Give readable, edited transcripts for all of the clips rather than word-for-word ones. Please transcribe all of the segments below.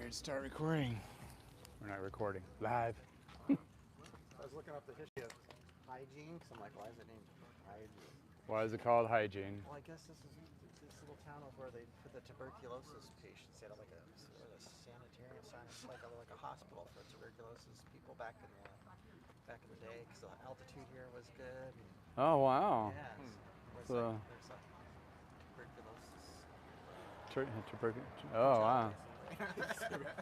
Figured start recording. We're not recording. Live. I was looking up the history of hygiene because I'm like, why is it named hygiene? Why is it called hygiene? Well, I guess this little town of where they put the tuberculosis patients. They had like a sanitarium sign. It's like a hospital for tuberculosis people back in the day because the altitude here was good. And, Oh wow. yeah. So, There's tuberculosis. Oh wow.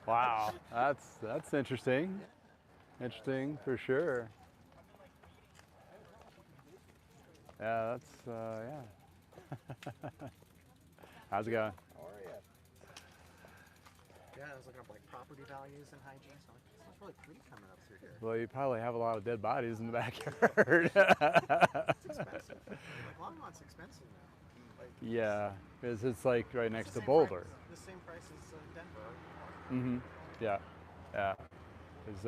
Wow. That's interesting. Interesting for sure. Yeah, that's yeah. How's it going? How are you? Yeah, I was looking up like property values and hygiene. So I'm like, this is really pretty coming up through here. Well, you probably have a lot of dead bodies in the backyard. It's expensive. Like Longmont's expensive now. Like, Yeah, because it's like right next to same Boulder. The same price as Denver. Mm-hmm. Yeah, yeah. It's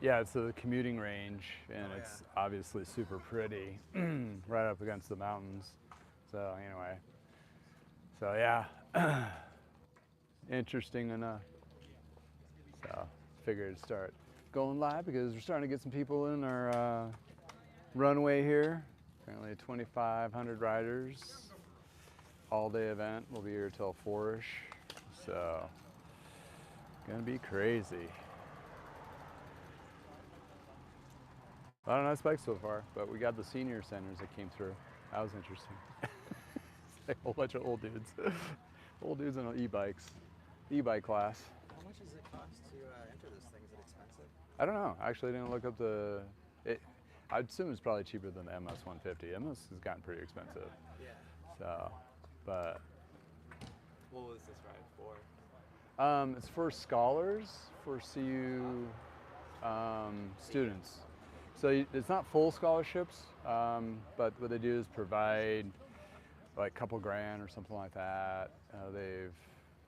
yeah, it's a commuting range, and it's obviously super pretty, right up against the mountains. So anyway, so yeah, interesting enough. So figured to start going live because we're starting to get some people in our runway here. Apparently 2,500 riders. All-day event. We'll be here till 4-ish. So gonna be crazy. A lot of nice bikes so far, but we got the senior centers that came through. That was interesting. It's like a whole bunch of old dudes. Old dudes on e-bikes. E-bike class. How much does it cost to enter this thing? Is it expensive? I don't know. I actually didn't look up I'd assume it's probably cheaper than the MS 150. MS has gotten pretty expensive. Yeah. So, but. What was this ride for? It's for scholars, for CU students. So it's not full scholarships, but what they do is provide like a couple grand or something like that.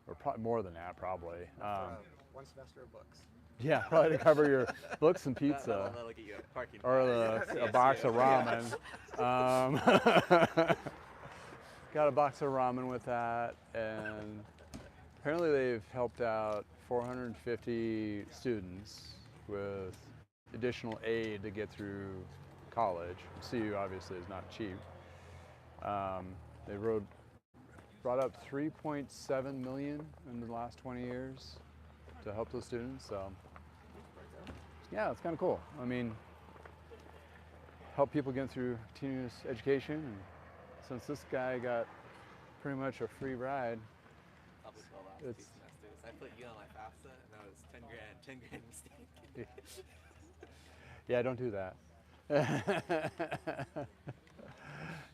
Or probably more than that, probably. One semester of books. Yeah, probably to cover your books and pizza. That'll get you a parking Or a box of ramen. Got a box of ramen with that, and apparently they've helped out 450 students with additional aid to get through college. CU obviously is not cheap. They brought up 3.7 million in the last 20 years to help those students. So yeah, it's kind of cool. I mean, help people get through continuous education. And since this guy got pretty much a free ride, Probably for the last 2 semesters. I put you on my FAFSA and that was 10 grand mistake. yeah, don't do that.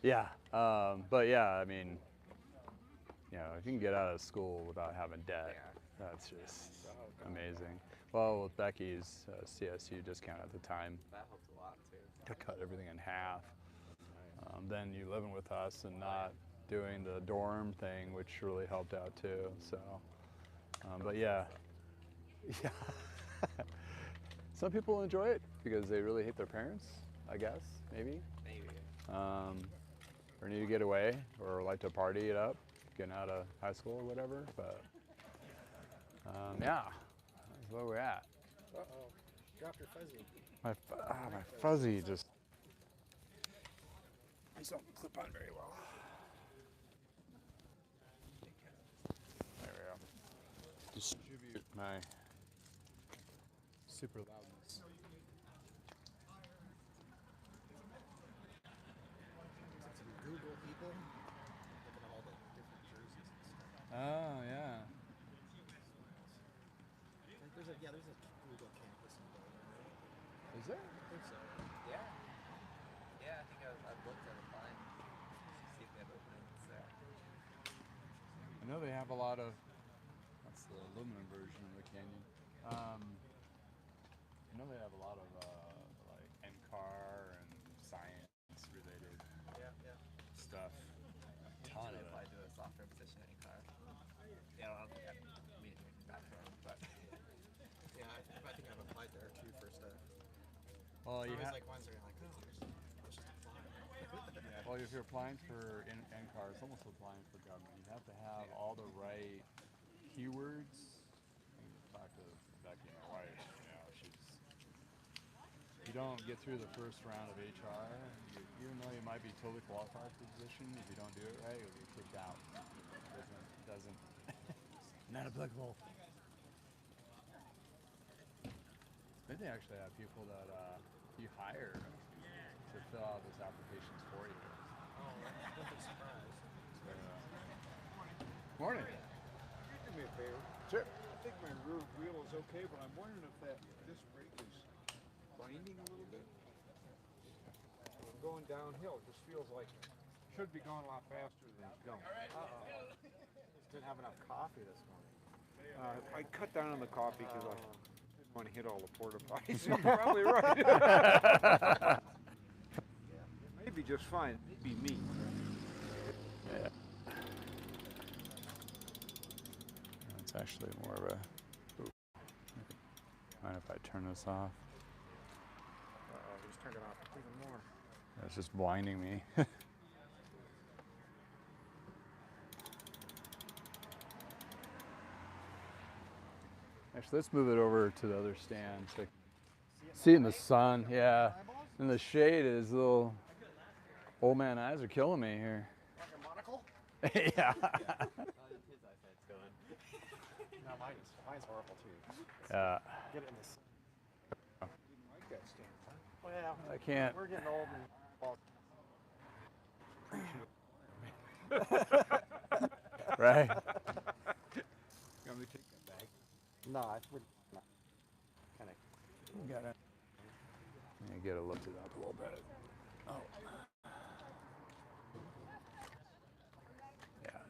Yeah, but yeah, I mean, you know, if you can get out of school without having debt, that's just amazing. Well, with Becky's CSU discount at the time, That helped a lot too. to cut everything in half. Then you living with us and not doing the dorm thing, which really helped out too. So, but yeah, yeah. Some people enjoy it because they really hate their parents, I guess, maybe. Maybe. Or need to get away, or like to party it up, getting out of high school or whatever. But yeah, that's where we're at. Uh-oh. Dropped your fuzzy. My fuzzy just don't clip on very well. There we go. Distribute my super loudness. Some Google people. Looking at all the different jerseys and stuff. Oh yeah. There's a Google campus in Boulder, right? Is there? I think so. Yeah. Yeah, I think I've looked at applying. See if they have openings there. I know they have a lot of. That's the aluminum version of the Canyon. I know they have a lot of like NCAR and science related stuff. A ton of Applied it. to a software position in car. Yeah, I don't think I've made it background, but Yeah, I think I've applied there too for stuff. Well, you Always have. like ones that are like, oh, let's just apply. Well, if you're applying for NCAR, it's almost applying for government. You have to have all the right keywords. I can talk to Becky, my wife. You don't get through the first round of HR, even though you might be totally qualified for the position. If you don't do it right, you'll be kicked out. Doesn't not applicable. Then they actually have people that you hire to fill out those applications for you. Oh, that's a surprise. Morning. Could you do me a favor? Sure. I think my rear wheel is okay, but I'm wondering if this brake is binding a little bit. I'm going downhill. It just feels like it should be going a lot faster than it's going. Just didn't have enough coffee this morning. I cut down on the coffee because I didn't want to hit all the porta potties. You're probably right. It may be just fine. It may be me. Yeah. It's actually more of a. Ooh. Mind if I turn this off? Just turned it off even more. It's just blinding me. Actually, let's move it over to the other stand so see it in the sun. Yeah, in the shade, his little old man eyes are killing me here. Like a monocle? Yeah. His eyesight's going. No, mine's horrible too. Yeah. Get it in this. Didn't like that stand. Well, I can't. we're getting old and bald. Right. You want me to take that back? No, I would kind of. Got it. Let me get it lifted up a little bit. Oh. Yeah.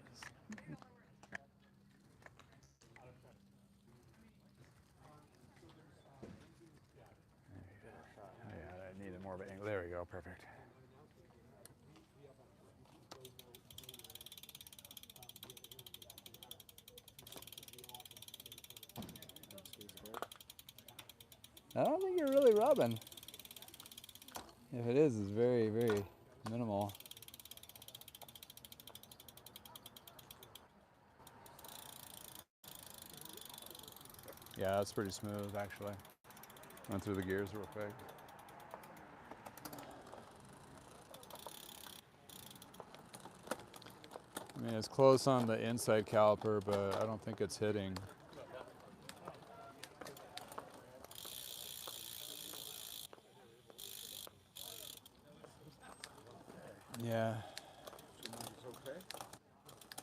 Yeah, I needed more of an angle. There we go. Perfect. I don't think you're really rubbing. If it is, it's very, very minimal. Yeah, that's pretty smooth, actually. Went through the gears real quick. I mean, it's close on the inside caliper, but I don't think it's hitting. Yeah. So mine's okay?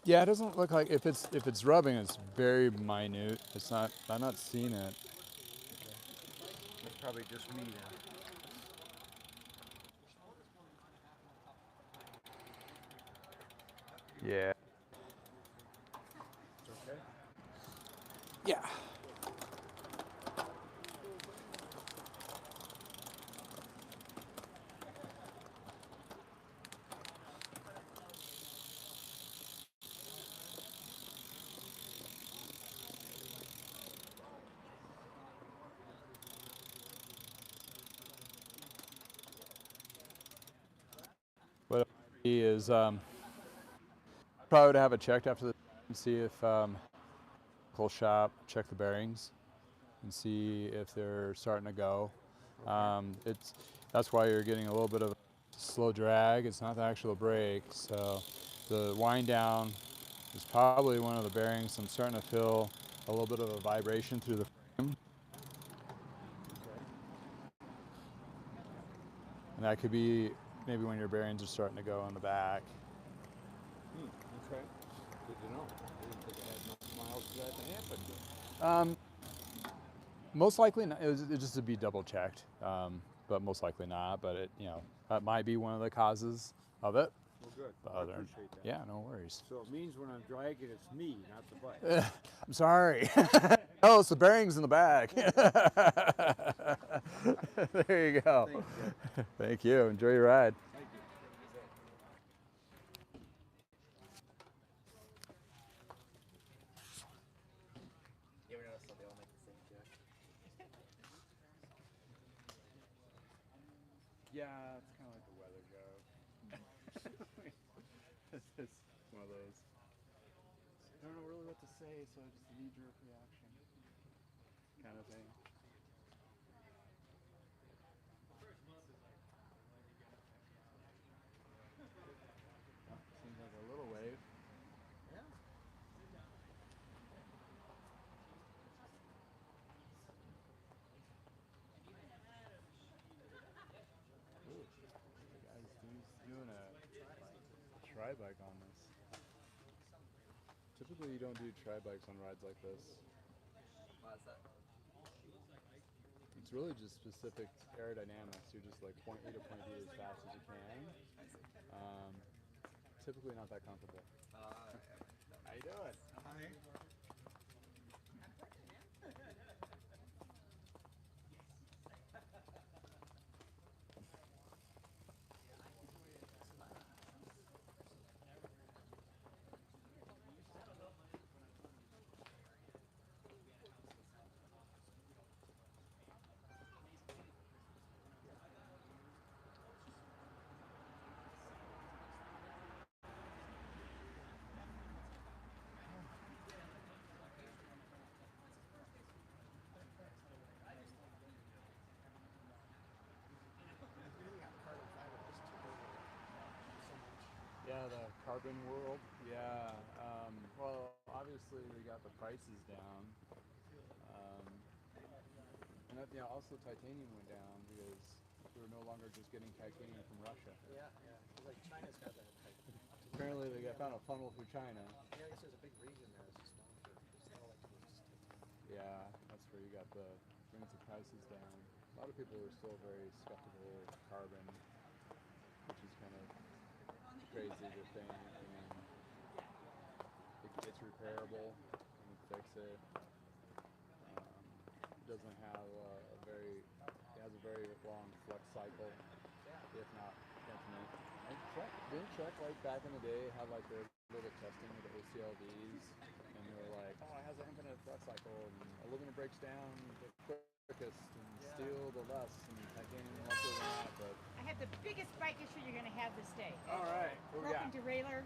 Yeah, it doesn't look like if it's rubbing, it's very minute. It's not. I'm not seeing it. That's probably just me then. Yeah. It's okay? Yeah. What he is probably would have it checked after the and see if local shop check the bearings and see if they're starting to go. That's why you're getting a little bit of a slow drag. It's not the actual brake, so the wind down is probably one of the bearings. I'm starting to feel a little bit of a vibration through the frame, and that could be maybe when your bearings are starting to go in the back. Okay. Good to know. I didn't think I had enough miles for that to happen. Most likely not. It just to be double checked, but most likely not. But that might be one of the causes of it. Well, good. But I other, appreciate that. yeah, no worries. So it means when I'm dragging, it's me, not the bike. I'm sorry. Oh, it's the bearings in the back. There you go. Thank you. Thank you. Enjoy your ride. Thank you. You ever notice how they all make the same joke? Yeah, it's kind of like the weather joke. It's one of those. don't know really what to say, so just a knee-jerk reaction kind of thing. Oh, seems like a little wave. Yeah. Ooh, the guy's doing a tri-bike on this. Typically you don't do tri-bikes on rides like this. Why is that? It's really just specific aerodynamics. You're just like point A to point B as fast as you can. Typically not that comfortable. How you doing? Hi. Yeah, the carbon world. Yeah. Well, obviously we got the prices down, and that, also titanium went down because we were no longer just getting titanium from Russia. Yeah, yeah. Like China's got that. Apparently they found a funnel through China. Yeah, I guess there's a big region there that's just known for just Yeah, that's where you got brings the prices down. A lot of people are still very skeptical of carbon, which is kind of crazy to think. I mean, it's repairable. You can fix it. Doesn't have it has a very long flex cycle, if not infinite. Didn't Trek like back in the day had like their little testing with the OCLVs, and they were like, oh, it has an infinite flex cycle, and aluminum breaks down the quickest, and steel the less, and titanium less than that. But I have the biggest bike issue you're going to have this day. all right, what we Broken got? derailleur.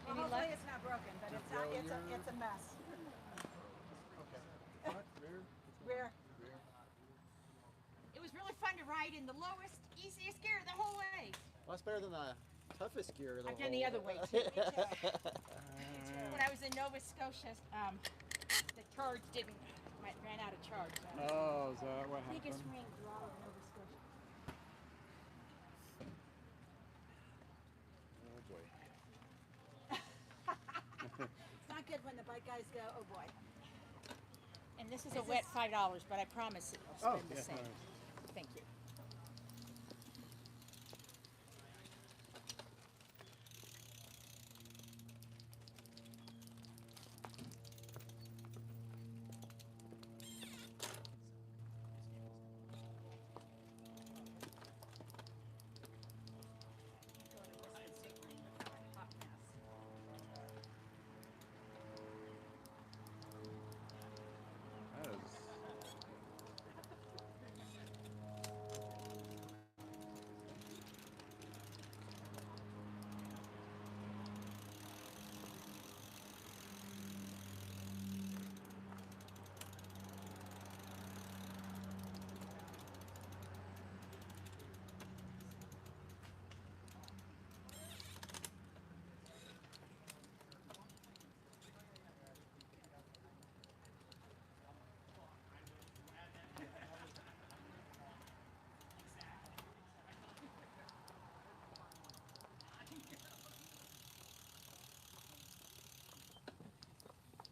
Well, hopefully it's not broken, but it's not. It's a mess. Okay. Front, rear, Rear. rear. It was really fun to ride in the lowest, easiest gear the whole way. Well, that's better than the toughest gear. I've done the other way too. When I was in Nova Scotia, the charge ran out of charge. So. Oh, is that what happened? Biggest ring through all of Nova Scotia. Oh boy. It's not good when the bike guys go, oh boy. And this is a wet $5, but I promise it will spend the same. Thank you. That is.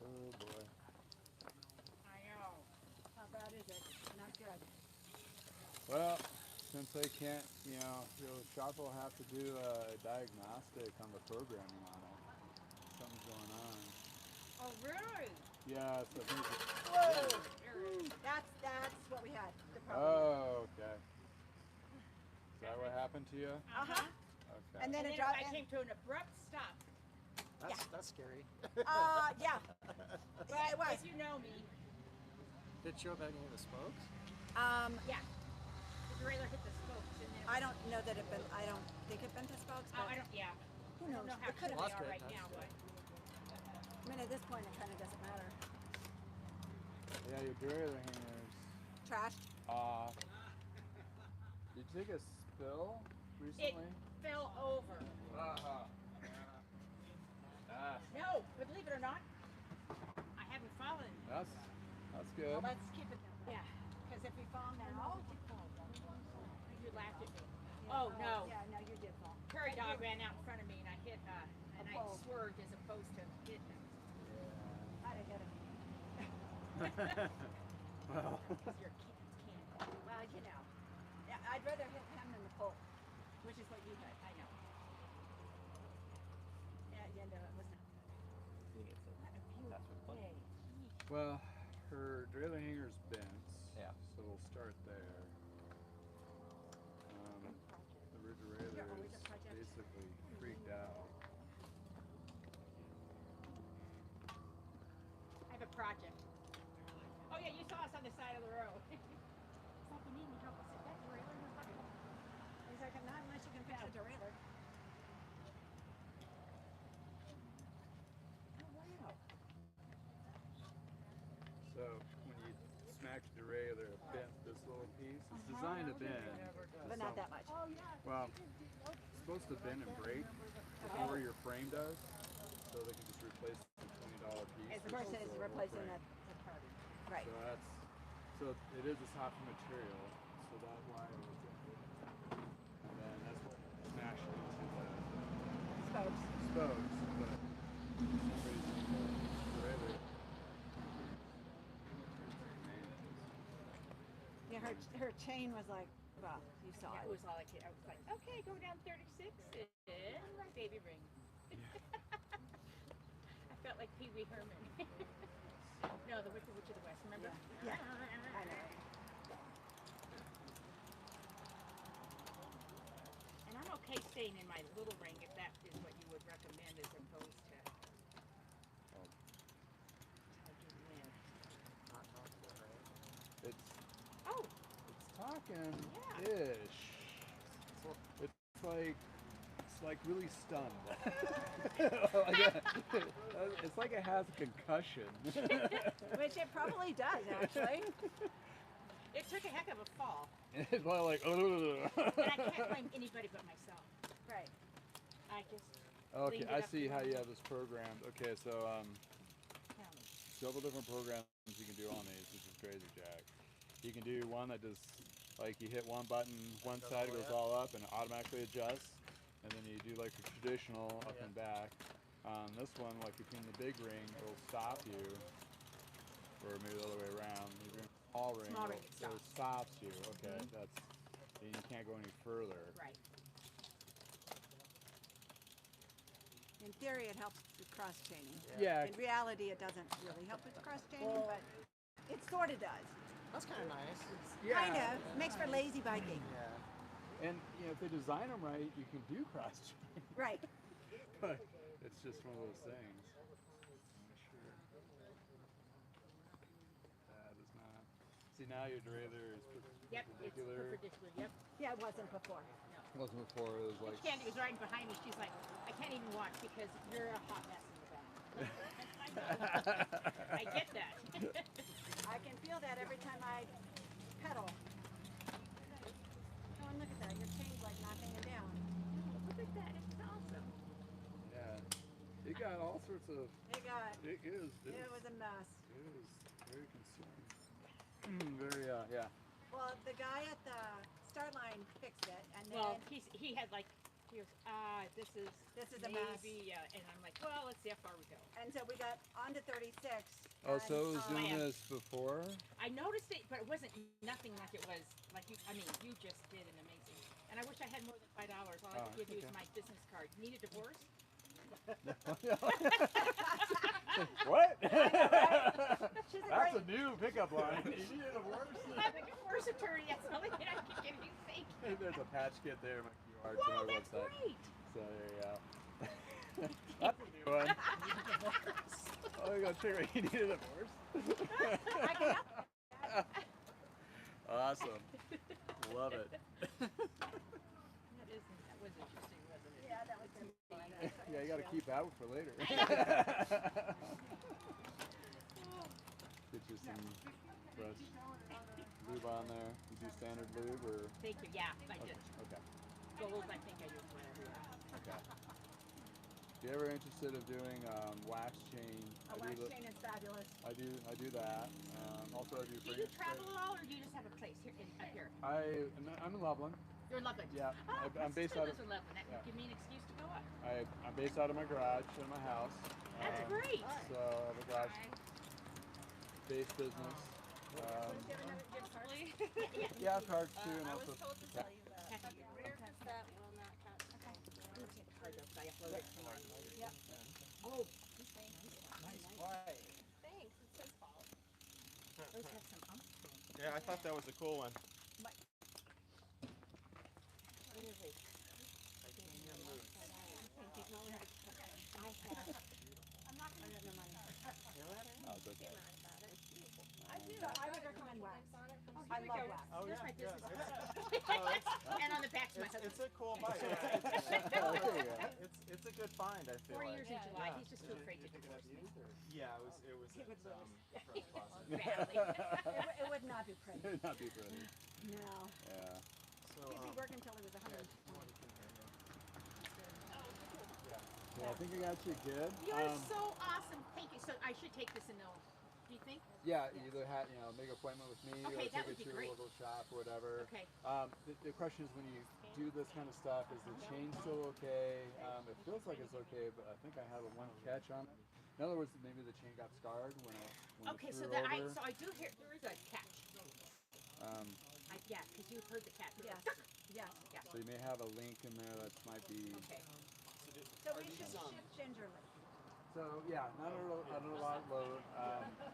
Oh boy. I know. How bad is it? Not good. Well, since they can't, shop will have to do a diagnostic on the programming on it. Something's going on. Oh, really? Yeah, so I think Whoa! That's what we had. The problem. oh, okay. Is that what happened to you? Uh-huh. Okay. And then And it then dropped. I came to an abrupt stop. That's scary. Yeah. Well, it was. If you know me, Did it show up any of the spokes? yeah. The derailleur hit the spokes and then I don't know that I don't think it bent the spokes. Oh, But I don't, yeah. who I knows? don't know how It could clear have. they are right now, but. mean, at this point, it kind of doesn't matter. Yeah, your derailleur hangers Trashed. off. Did you take a spill recently? It fell over. No, but believe it or not, I haven't fallen. That's good. Well, let's keep it that way. Yeah. Because if we fall now, You laughed at me. Oh no. Yeah, no, you did fall. Prairie dog ran out in front of me and I hit and I pole. swerved as opposed to hitting him. I'd have hit him. Well, Because your kids can't. Well, you know. Yeah, I'd rather hit him than the pole. Which is what you had. I know. Yeah, at the end of it was not. Who needs it? What a beautiful That's what's fun. day. well, her derailleur hanger's bent. Yeah. So we'll start there. The rear derailleur always is a project. basically freaked out. I have a project. Oh yeah, you saw us on the side of the road. It's like you need me help us at that derailleur in the bucket. He's like, not unless you can fix a derailleur. Oh wow. So when you smack the derailleur, it bent this little piece. It's designed to bend. But not that much. Well, it's supposed to bend and break before your frame does, so they can just replace the $20 piece. As with versus just a little replacing frame. the part. Right. So it is a soft material, so that wire was bended. And then that's what smashed into the Spokes. spokes, but for some reason the derailleur. Yeah, her chain was like, well, you saw Yeah, it. it was all I could. I was like, okay, go down 36 and baby ring. I felt like Pee Wee Herman. No, the Wicked Witch of the West. Remember? Yeah. I know. And I'm okay staying in my little ring if that is what you would recommend as opposed to. How do you win? It's Oh, talking-ish. It's like really stunned. It's like it has a concussion. Which it probably does, actually. it took a heck of a fall, It's like and I can't blame anybody but myself. Right. I just. Okay, cleaned it I up see the how wrong you way. have this programmed. Okay, so Tell me. several different programs you can do on these, which is crazy, Jack. You can do one that does, like you hit one button, one side goes all up and it automatically adjusts. And then you do like a traditional up and back. This one, like between the big ring, it'll stop you. Or maybe the other way around. If you're in a small ring, Small ring, so it stops you. Okay, that's, then you can't go any further. Right. In theory, it helps with cross chaining. Yeah. In reality, it doesn't really help with cross chaining, but it sort of does. That's kind of nice. Kind of. Makes for lazy biking. Yeah. And you know, if they design them right, you can do cross chain. Right. But it's just one of those things. Sure. That is not. See, now your derailleur is Yep, it's perpendicular. perpendicular. Yep. Yeah, it wasn't before. It wasn't before. It was like. Candy was riding behind me. She's like, I can't even watch because you're a hot mess in the back. I get that. I can feel that every time I pedal. Oh, and look at that. Your chain's like not hanging down. Look at that. It's awesome. Yeah. It got all sorts of. It got, It is. it was a mess. It was very consuming. Very, yeah. Well, the guy at the start line fixed it, and then Well, he had like, he goes, this is a mess. maybe, and I'm like, well, let's see how far we go. And so we got onto 36. Oh, and, so it was doing man. this before? I noticed it, but it wasn't nothing like it was, like you, I mean, you just did an amazing. And I wish I had more than $5. All I could give you is my business card. Need a divorce? What? She's a That's great, a new pickup line. You need a divorce? I'm a divorce attorney. That's the only thing I can give you. Thank you. There's a patch kit there, my QR to Wow, my that's website. great. So there you go. That's a new one. Oh, you gonna check right? You need a divorce? I can help. Awesome. Love it. That was interesting, wasn't it? Yeah, that was good. Yeah, you gotta keep that for later. Get you some fresh lube on there. You do standard lube or? Thank you. Yeah, I Okay. did. Okay. Gold, I think I use whatever. Yeah. Okay. If you're ever interested of doing wax chain, A wax chain is fabulous. I do that. Also I do. Do you travel at all, or do you just have a place here up here? I'm in Loveland. You're in Loveland. Yeah, Oh, I'm based out of. in Loveland. That would give me an excuse to go up. I'm based out of my garage in my house. That's great. So I have a garage-based business. Yeah, cards too, and also. Told to tell you that. That will not count. Okay. Card though, 'cause I uploaded it tomorrow. Yep. Oh, Nice play. Thanks, it's his fault. those have some umph. Yeah, I thought that was a cool one. What is it? Oh, it's okay. I would recommend wax. Oh, I here we love go. wax. Oh, Here's yeah, my yeah, business. And on the back's my It's husband. a cool bike. Oh, there you go. It's a good find, I feel 4 like. years in July. He's just too afraid to divorce me. Yeah, it was at Press Plaza. Badly. It would not be pretty. It'd not be pretty. No. Yeah. So, He'd be working until he was 120. Yeah, I think I got you good. You're so awesome. Thank you. So I should take this and know. Do you think? Yeah, either make an appointment with me Okay, or that take would it be to great. a local shop or whatever. Okay. The question is, when you do this kind of stuff, is the chain still okay? It feels like it's okay, but I think I have one catch on it. In other words, maybe the chain got scarred when Okay, it so threw that over. I do hear there is a catch. Yeah, because you've heard the catch. Yes. Yes. Yeah. So you may have a link in there that might be. Okay. So we should shift gingerly. So yeah, not a lot load,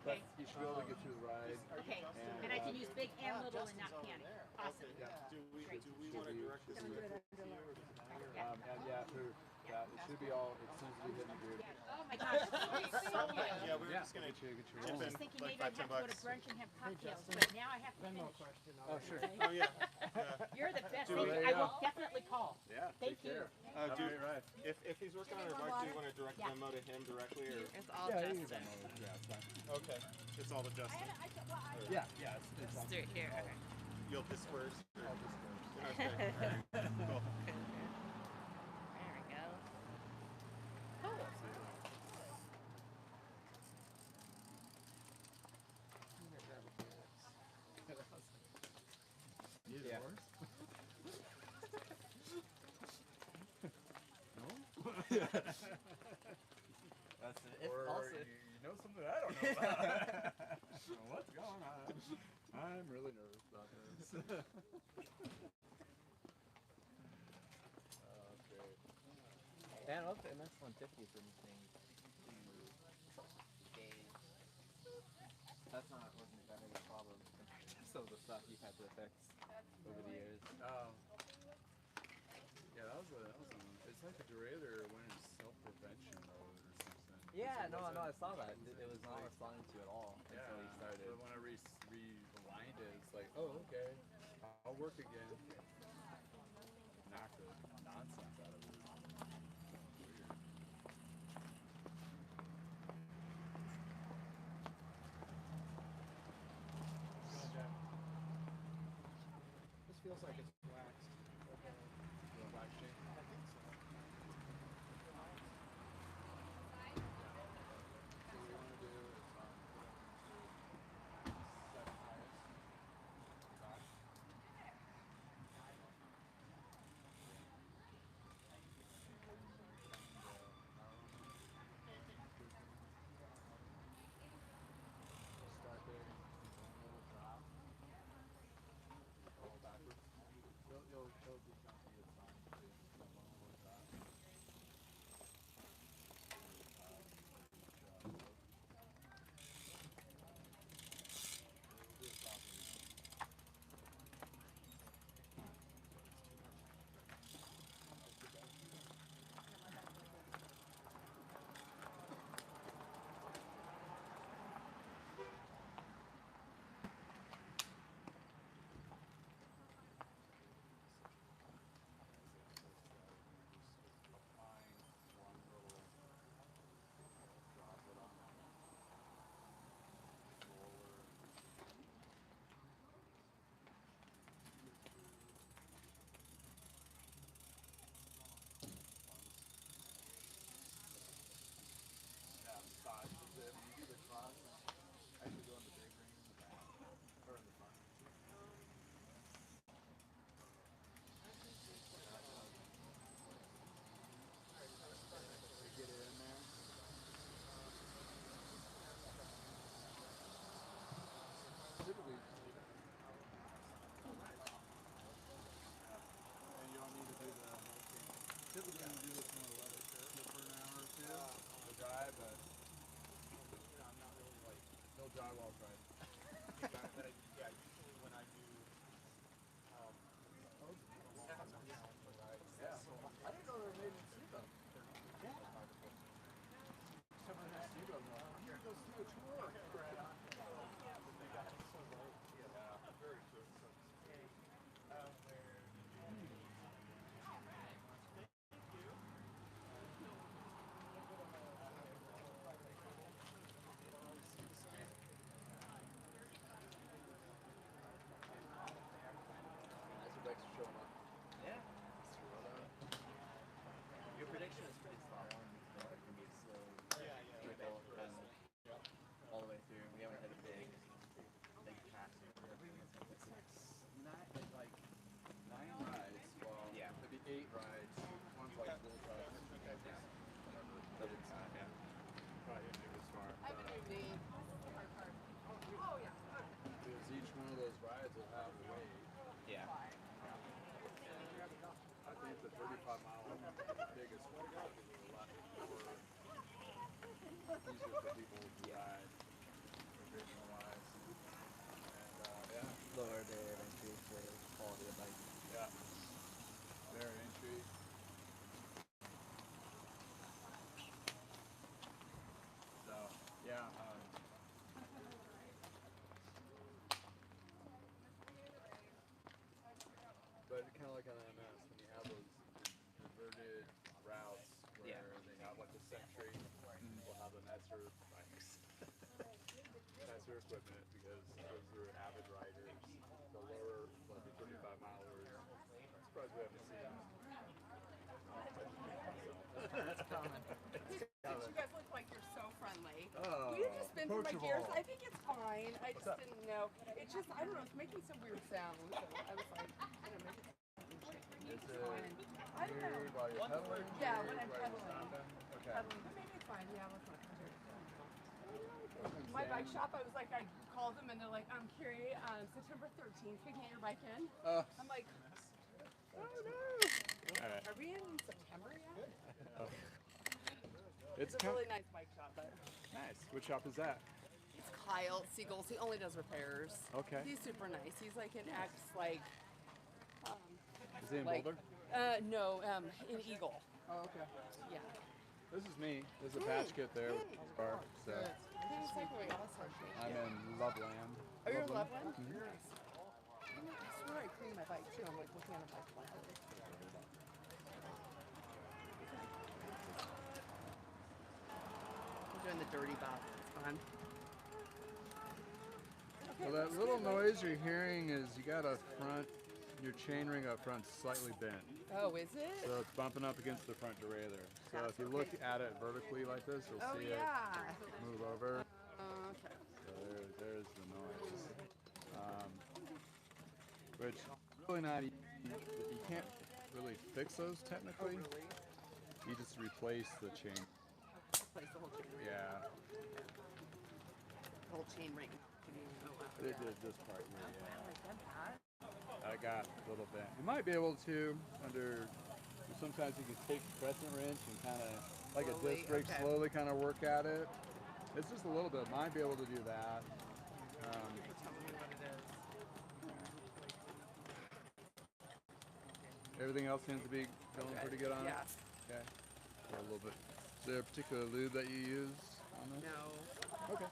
but Okay. you should be able to get through the ride. Okay. And I can use big and little and not panic. Awesome. do we want to direct this Someone do directly it to under you? load. And yeah, it should be all. It seems to be hitting good. Oh my gosh, thank you so much. Yeah, we were just gonna Get you chip I was rolling. just thinking like maybe I'd 5-10 have to go to bucks. brunch and have cocktails, but now I have to finish. Oh sure. Oh yeah. You're the best. Do Thank we- you. I will definitely call. Yeah. Thank take care. you. Have a Do, great ride. if he's working on his bike, do you want to direct Yeah. memo to him directly, or It's all Yeah, you can Justin. demo it. Yeah, it's fine. okay, it's all the Justin. Yeah, it's Let's do it here. Okay. You'll disperse. all dispersed. Okay. All right. Cool. There we go. Yeah. That's it. Or Also, you know something I don't know about. What's going on? I'm really nervous about this. Okay. Dan, what's the MS-150 for anything to gauge? That's not wasn't that big a problem compared to some of the stuff you've had to fix over the years. Yeah, that was it's like a derailleur went in self-prevention mode or something. Yeah, It no, wasn't- I saw that. It was not responding to you at all Yeah, until you started. but when I rewind it, it's like, oh, okay, I'll work again. Knock the nonsense out of it. Weird. This feels like it's waxed. The black chain? I think so. So what we want to do is set highest. Back. Start there, a little drop. Roll backwards. neat. Because each one of those rides will have a weight. Yeah. I think the 35-mile biggest one is a lot more easier for people to ride recreational wise. And yeah. Lower barrier of entry for quality of bike. Yeah. Barrier entry. So yeah. But kind of like on MS, when you have those inverted routes where they have like the Century, will have the nicer bikes, nicer equipment because those are avid riders. The lower, like the 35-milers, I'm surprised we haven't seen them. That's common. You guys look like you're so friendly. Oh, Will you just bend through my gears? approachable. I think it's fine. I just up? didn't know. It's just, I don't know, it's making some weird sounds. So I was like, maybe Is it's it fine. I don't know. weird while you're pedaling? Yeah, Weird when I'm while you're pedaling. stopping? Okay. But maybe it's fine. Yeah, let's not compare it. My bike shop, I was like, I called them and they're like, Carrie, September 13th, we can get your bike in. I'm like, oh no. All right. Are we in September yet? It's It's a really nice bike shop, but nice. Which shop is that? it's Kyle Siegels. He only does repairs. Okay. He's super nice. He's like an ex, like, Is he in like, Boulder? no, in Eagle. Oh, okay. Yeah. This is me. There's a patch kit there. Bar, so He's like, wait, what's that? I'm in Loveland. Oh, you're in Loveland? Mhm. Nice. I swear I cleaned my bike too. I'm like looking at a bike plan. I'm doing the dirty box. It's fun. So that little noise you're hearing is you got a front, your chain ring up front slightly bent. Oh, is it? So it's bumping up against the front derailleur. So if you look at it vertically like this, you'll Oh, see yeah. it move over. Okay. So there's the noise. Which really not easy. You can't really fix those technically. You just replace the chain. Replace the whole chain ring. Yeah. The whole chain ring. They did this part here, yeah. Like that. I got a little bit. You might be able to under. Sometimes you can take the crescent wrench and kind of, like a disc brake, okay. slowly kind of work at it. It's just a little bit. Might be able to do that. Tell me what it is. Everything else seems to be going pretty good on Yeah. it. Okay. So a little bit. Is there a particular lube that you use on this? No. Okay.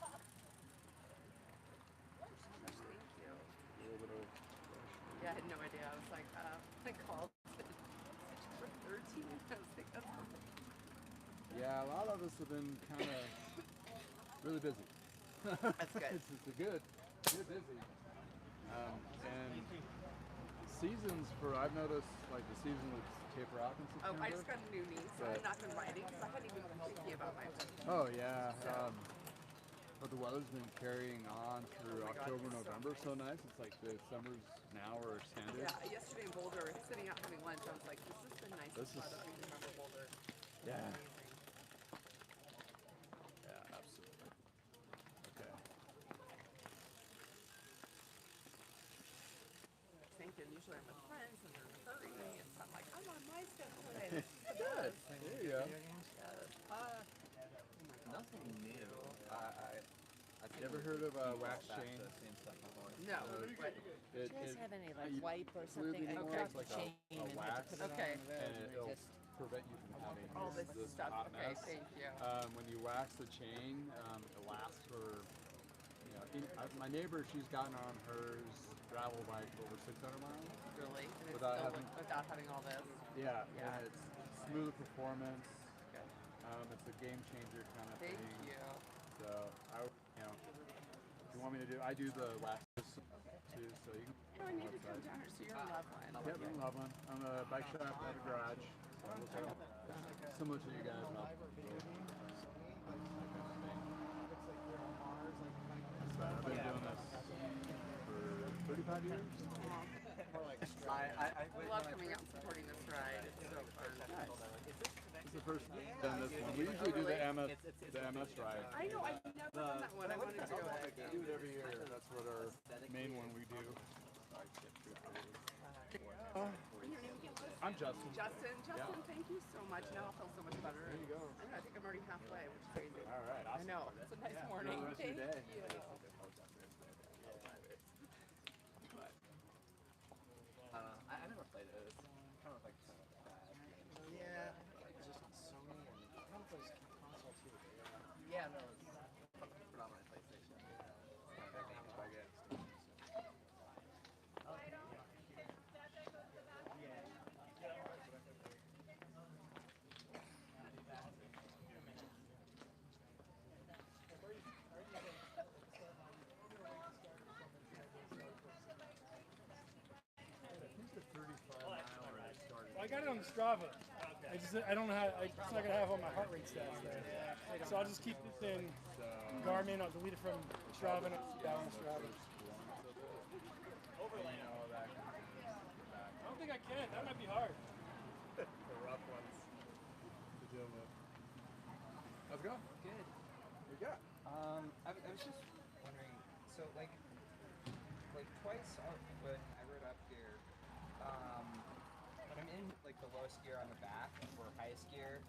Thank you. A little bit of. Yeah, I had no idea. I was like, I called for 13. I was like, that's perfect. Yeah, a lot of us have been kind of really busy. That's good. It's a good. You're busy. And seasons for I've noticed like the season would taper off in September. Oh, I just got a new knee, so I've not been riding because I hadn't even been thinking about my Oh yeah. So. But the weather's been carrying on through Oh my God, October, it's so November. So nice. It's like the summers now are extended. Yeah, yesterday in Boulder, sitting out having lunch, I was like, this has been nice. This is- I don't remember Boulder. Yeah. Amazing. Yeah, absolutely. Okay. Thinking usually I'm with friends and they're hurrying me, and so I'm like, I'm on my schedule today. Good. There you go. Nothing new. I You ever heard of wax chain? Same stuff before. No. It, Do you guys have any like you- wipe or fluid something? I anymore, dropped it's the like chain a and wax, had to put it Okay. on there and it'll just prevent you from having All this stuff. Okay, hotness. thank you. When you wax the chain, it lasts for, my neighbor, she's gotten on hers gravel bike for over 600 miles. Really? And it's Without still having- without having all this. Yeah, Yeah. and it's smooth performance. Okay. It's a game changer kind of Thank thing. you. So if you want me to do, I do the wax too. So you can. Oh, I need to come down here. So you're in Loveland. Yep, in Loveland. I'm a bike shop at a garage. So we'll sort of similar to you guys. I've been doing this for 35 years. I I love coming out and supporting this ride. It's so fun. It's a the first time we've done this one. We usually do the MS ride. I know, I've never done that one. I wanted to go. We do it every year. That's what our main one we do. I'm Justin. Justin, thank you so much. Now I feel so much better. There you go. I think I'm already halfway, which is crazy. All right, awesome. I know. It's a nice morning. Enjoy the rest of your day. Thank you. I never played it. It's kind of like bad. Yeah, it's just on Sony and I don't know if it was console too. Yeah, no, it's predominantly PlayStation. It's kind of big names by games. I got it on the Strava. I don't know how. It's not gonna have all my heart rate stats there. So I'll just keep this in Garmin. I'll delete it from Strava and I'll see that on Strava. I don't think I can. That might be hard. The rough ones to deal with. How's it going? Good. What you got? I was just wondering, so like twice when I rode up here, when I'm in like the lowest gear on the back or highest gear,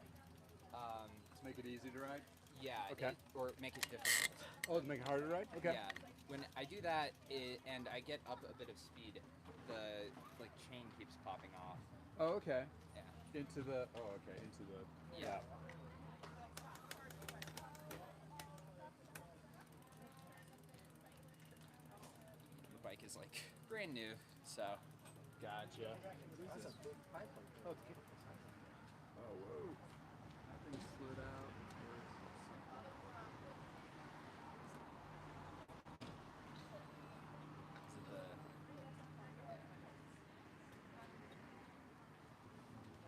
To make it easy to ride? yeah, Okay. or make it difficult. Oh, to make it harder to ride? Okay. Yeah, when I do that and I get up a bit of speed, the like chain keeps popping off. Oh, okay. Yeah. Into the, into the, Yeah. The bike is like brand new, so. Gotcha. That's a big pipe. Oh, it's beautiful. Oh, whoa. That thing slid out.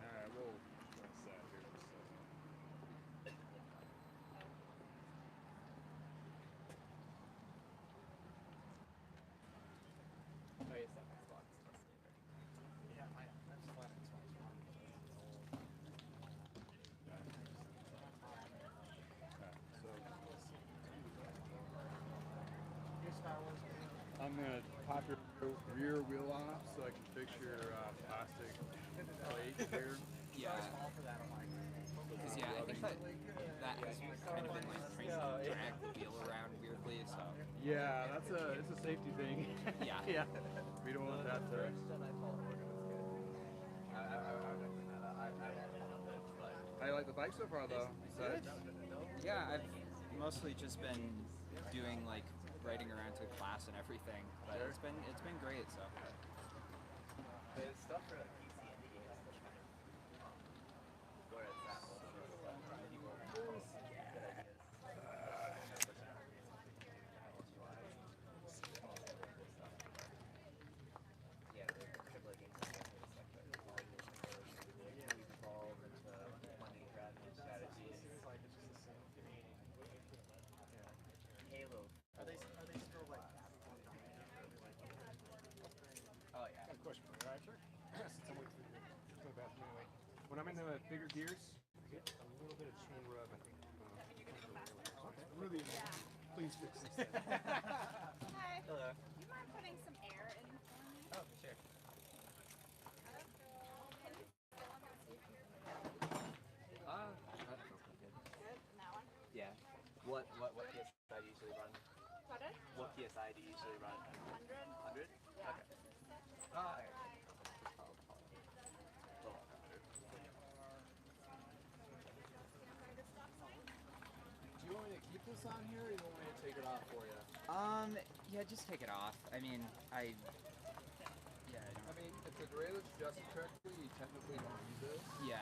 Alright, we'll set here for a second. Oh, yes, that makes lots of sense. Yeah, that's flat. I'm gonna pop your rear wheel off so I can fix your plastic plate here. Yeah. Because I think that has kind of been like trying to drag the wheel around weirdly, so. Yeah, it's a safety thing. Yeah. Yeah. We don't want that to. I like the bike so far though. Yeah, I've mostly just been doing like riding around to class and everything, but it's been great. So. The stuff for like PC indie games, where it's at, yeah, the AAA games evolve into money grabbing strategies. Halo. Are they still like? Oh yeah. Got a question for you, right? Sure. Since I'm waiting for you to go back anyway. When I'm in the bigger gears, I get a little bit of chain rub. I think. Really, please fix this. Hi. Hello. You mind putting some air in for me? Oh, sure. Can you fill them and see if you can That feels pretty good. good? And that one? Yeah. What PSI do you usually run? Pardon? What PSI do you usually run? 100? 100? Yeah. Okay. Ah, alright. Do you want me to keep this on here or do you want me to take it off for you? Yeah, just take it off. I mean, I mean, if the derailleur's adjusted correctly, you technically don't need this. yeah.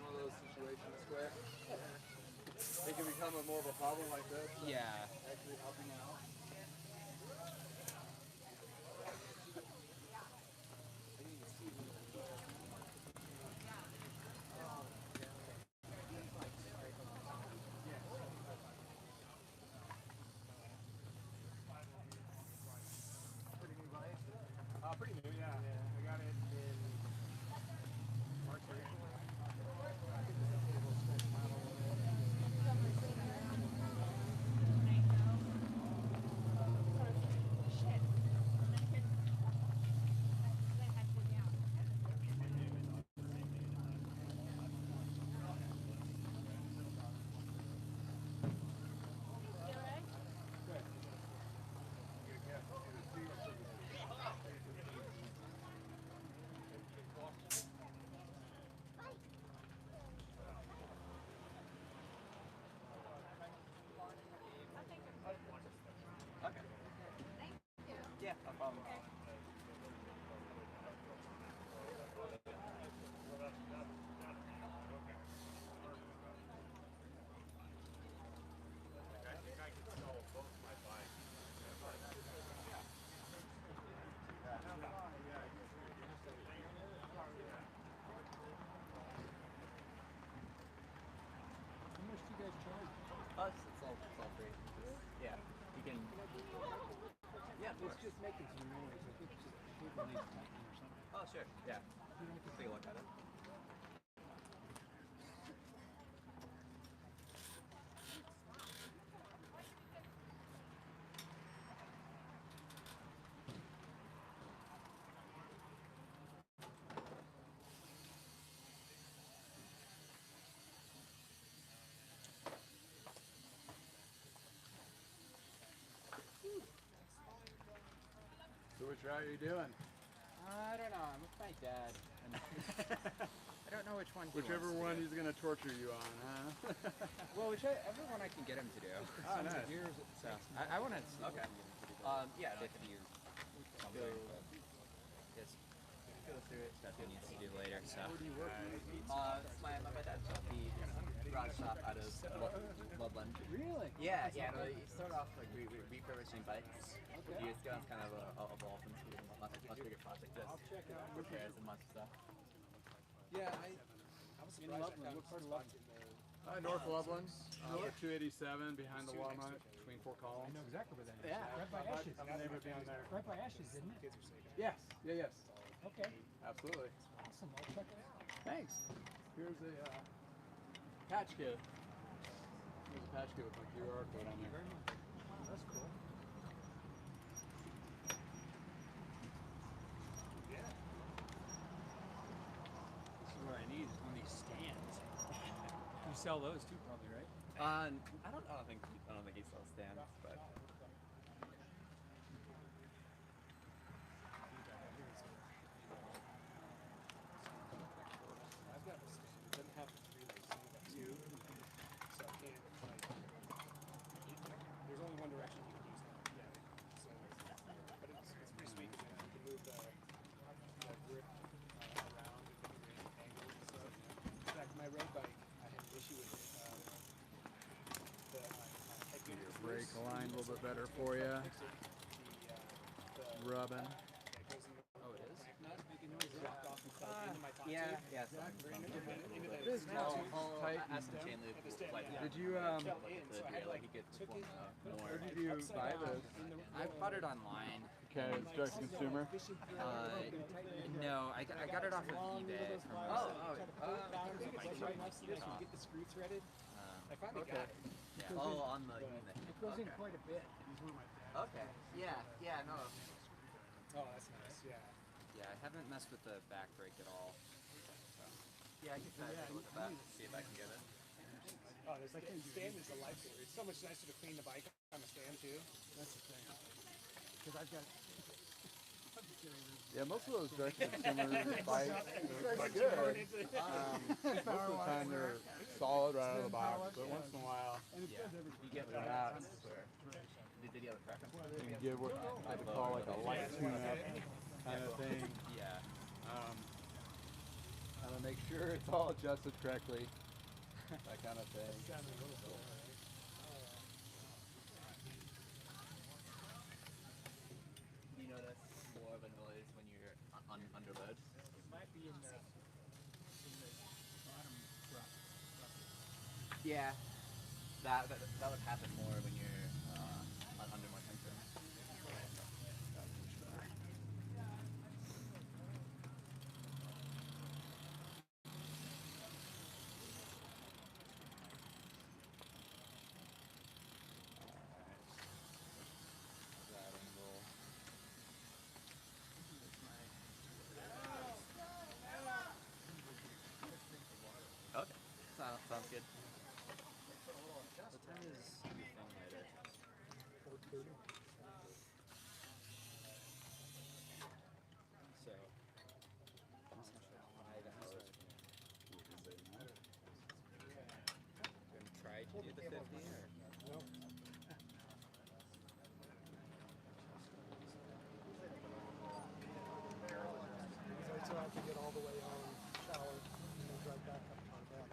One of those situations where it can become more of a problem like this. Yeah. Actually helping out. Pretty new, yeah. I got it in of course. It's just making some noise. I think the cable needs tightening or something. Oh, sure. Yeah. Take a look at it. So which route are you doing? I don't know. I'm with my dad. And I don't know which one. Whichever one he's gonna torture you on, huh? Well, whichever one I can get him to do. Oh, nice. So I want to see. Okay. Yeah, no, I 50 can or something. But just go through it. stuff he needs to do later. So. My dad's got the garage shop out of Loveland. Really? Yeah, no, he started off like refurbishing bikes. Years ago, it's kind of evolved into a much bigger project. Just repairs and much stuff. Yeah, I was surprised. What part of Loveland? North Loveland, 287 behind the Walmart, between four columns. I know exactly where that is. Yeah. Right by Ashes. I'm the neighbor down there. Right by Ashes, isn't it? Kids are safe. Yes, yes. Okay. Absolutely. Awesome. I'll check it out. Thanks. Here's a patch kit. Here's a patch kit with my QR code on there. Oh, that's cool. Yeah. This is what I need, is one of these stands. You sell those too, probably, right? I don't think he sells stands, but. I've got this. It doesn't have the three legs, two. So I can't, like, there's only one direction you can use that. Yeah. So, but it's pretty sweet. You can move the grip around and different angles and stuff. In fact, my road bike, I had an issue with it. Your brake line a little bit better for you. Rubbing. Oh, it is. Yeah. It is tight. Ask the chain loop. Did you he gets more. where did you buy this? I bought it online. Okay, it's direct to consumer. No, I got it off of eBay. Get the screw threaded. I finally got it. Yeah. On the unit. It goes in quite a bit. He's one of my favorites. Okay. Yeah, no. Oh, that's nice. Yeah. Yeah, I haven't messed with the back brake at all. So. Yeah, I can try to take a look at that. See if I can get it. Oh, there's like that stand is a lifesaver. It's so much nicer to clean the bike on the stand too. That's the thing. Because I've got. Yeah, most of those direct to consumer bikes are good. Most of the time they're solid right out of the box, but once in a while You get they're not. Did you have a preference? You can get what I would call like a light tune-up kind of thing. Yeah. Kind of make sure it's all adjusted correctly, that kind of thing. You notice more of a noise when you're under load? It might be in the bottom rung. Yeah. That would happen more when you're under more tension. Okay. Sounds good. What time is the thing later? So, try to do the 50 or? No. So I can get all the way home, shower, and then drive back up to the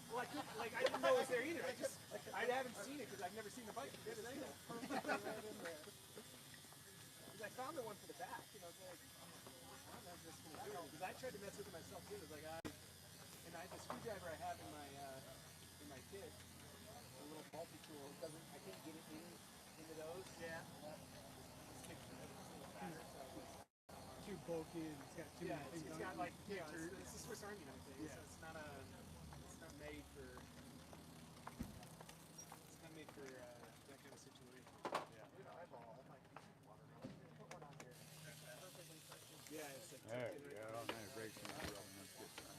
Well, I couldn't, like, I didn't know it was there either. I haven't seen it because I've never seen the bike. Because I found the one for the back, and I was like, I don't know if this is gonna do it. Because I tried to mess with it myself too. It was like, and the screwdriver I have in my kit, the little multi-tool, doesn't, I can't get it into those. Yeah. Too bulky and it's got too many things on it. It's got like, it's a Swiss Army knife thing, so it's not made for that kind of situation. Yeah, it's like There you go. Now your brakes are not rolling. That's good sign.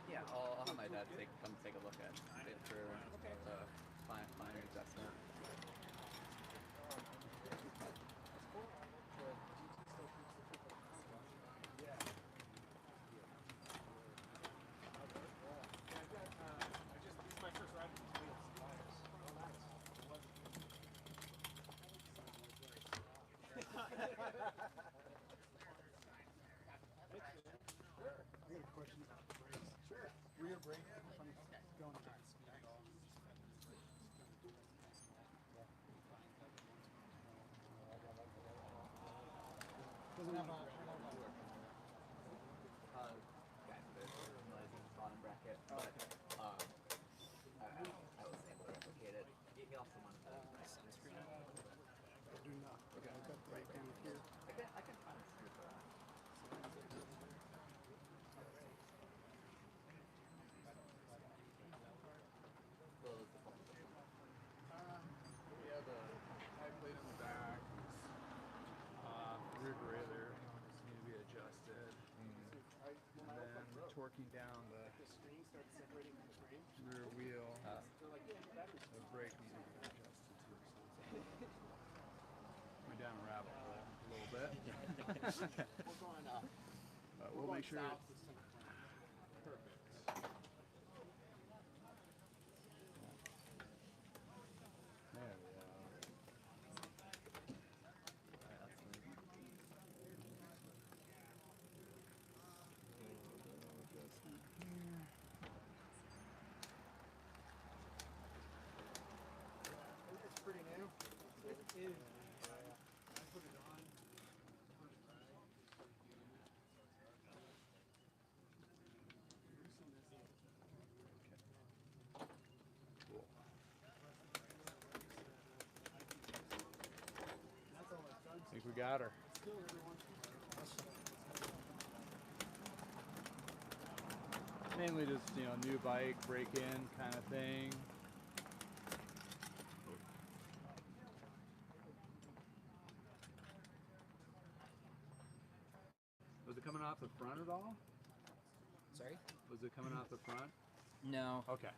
Yeah, I'll have my dad come take a look at it for the final adjustment. this is my first ride with these wheels. Oh, nice. I got a question about the brakes. Sure. Rear brake, funny, going at that speed at all. Doesn't have a... Guys, there's noise in the bottom bracket, but I was able to replicate it. He also wanted to sunscreen. I do not. Okay, I've got brake down here. I can find a screw for that. We have a high plate in the back. Rear derailleur needs to be adjusted. And then torquing down the Screen starts separating from the frame. rear wheel. The brake needs to be adjusted too. So went down a rabbit hole a little bit. We're going up. But we'll make sure. South with some perfect. There we go. It's pretty new. It is. I put it on. Cool. That's all I've done. I think we got her. Still everyone. Mainly just, new bike, break-in kind of thing. Was it coming off the front at all? Sorry? Was it coming off the front? No. Okay.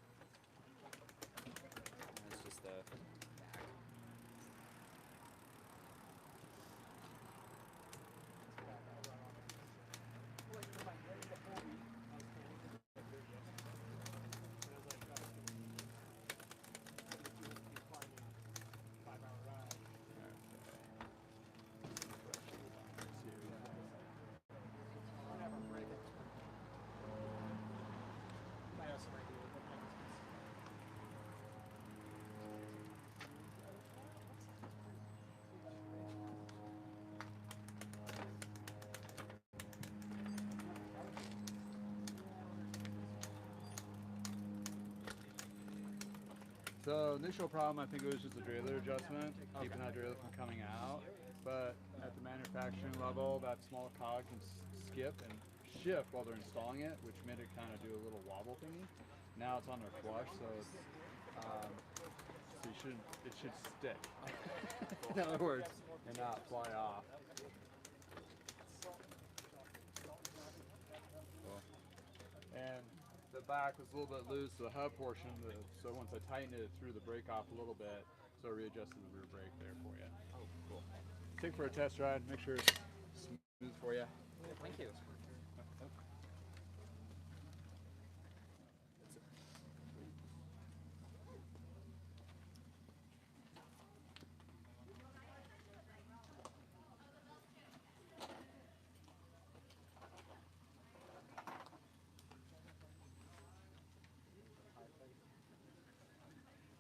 It's just the back. So initial problem, I think it was just a derailleur adjustment, keeping that derailleur from coming out. But at the manufacturing level, that small cog can skip and shift while they're installing it, which made it kind of do a little wobble thingy. Now it's on their flush, so it's so it should stick. In other words, and not fly off. Cool. and the back was a little bit loose, the hub portion, so once I tightened it, it threw the brake off a little bit, so I readjusted the rear brake there for you. Oh, cool. Take for a test ride, make sure it's smooth for you. Thank you.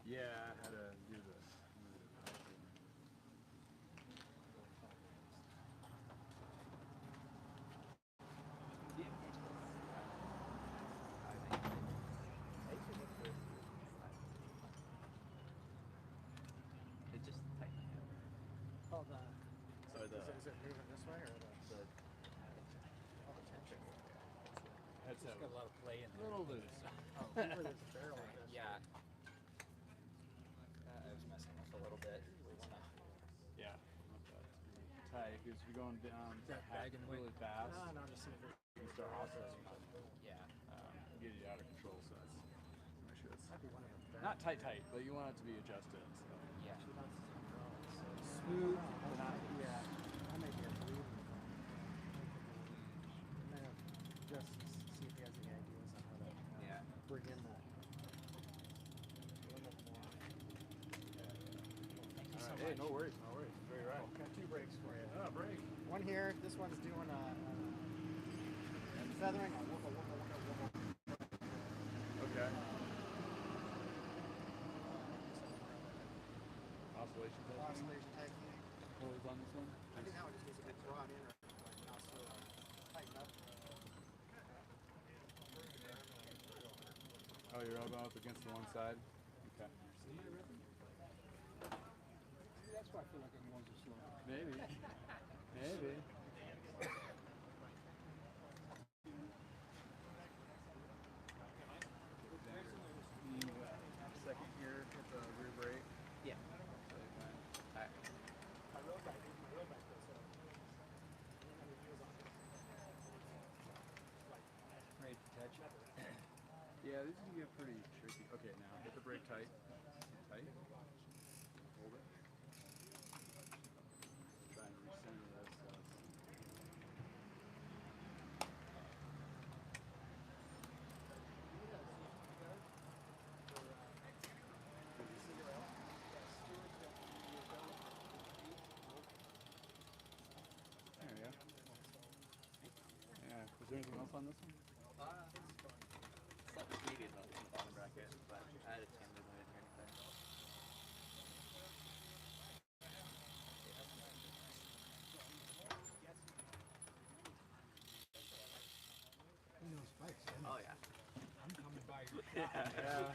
Yeah, I had to do this. It just tightened. Oh, So the is it moving this way or the all the tension? That's Got a lot of play in a there. little loose. Oh, where there's a barrel like this. Yeah. I was messing with a little bit. We wanna. Yeah, not that tight because you're going down That bag in the way? really fast. No, no, just see if You start oscillating, Yeah. get it out of control. So that's make sure it's might be one of them. not tight, but you want it to be adjusted. So. Yeah. Smooth, but not, yeah. I may be a bleeding. Just see if he has any ideas on how to Yeah. bring in that. All right, hey, no worries, no worries. Very right. Got two brakes for you. Oh, break. One here, this one's doing a feathering, a woogle, woogle, woogle, woogle. Okay. Oscillation technique. Oscillation technique. Pulleys on this one. I think now it just needs to get brought in or also tighten up. Oh, you're elbow up against the one side? Okay. That's why I feel like I'm going too slow. Maybe. Maybe. Second gear, hit the rear brake. yeah. Alright. Ready to touch. Yeah, these can get pretty tricky. Okay, now hit the brake tight. Tight. Hold it. Try and recenter this. So it's... There we go. Yeah, is there anything else on this one? Something maybe about the bottom bracket, but I had a tangent when I didn't hear anything. Who knows bikes? Oh yeah. I'm coming by your Yeah,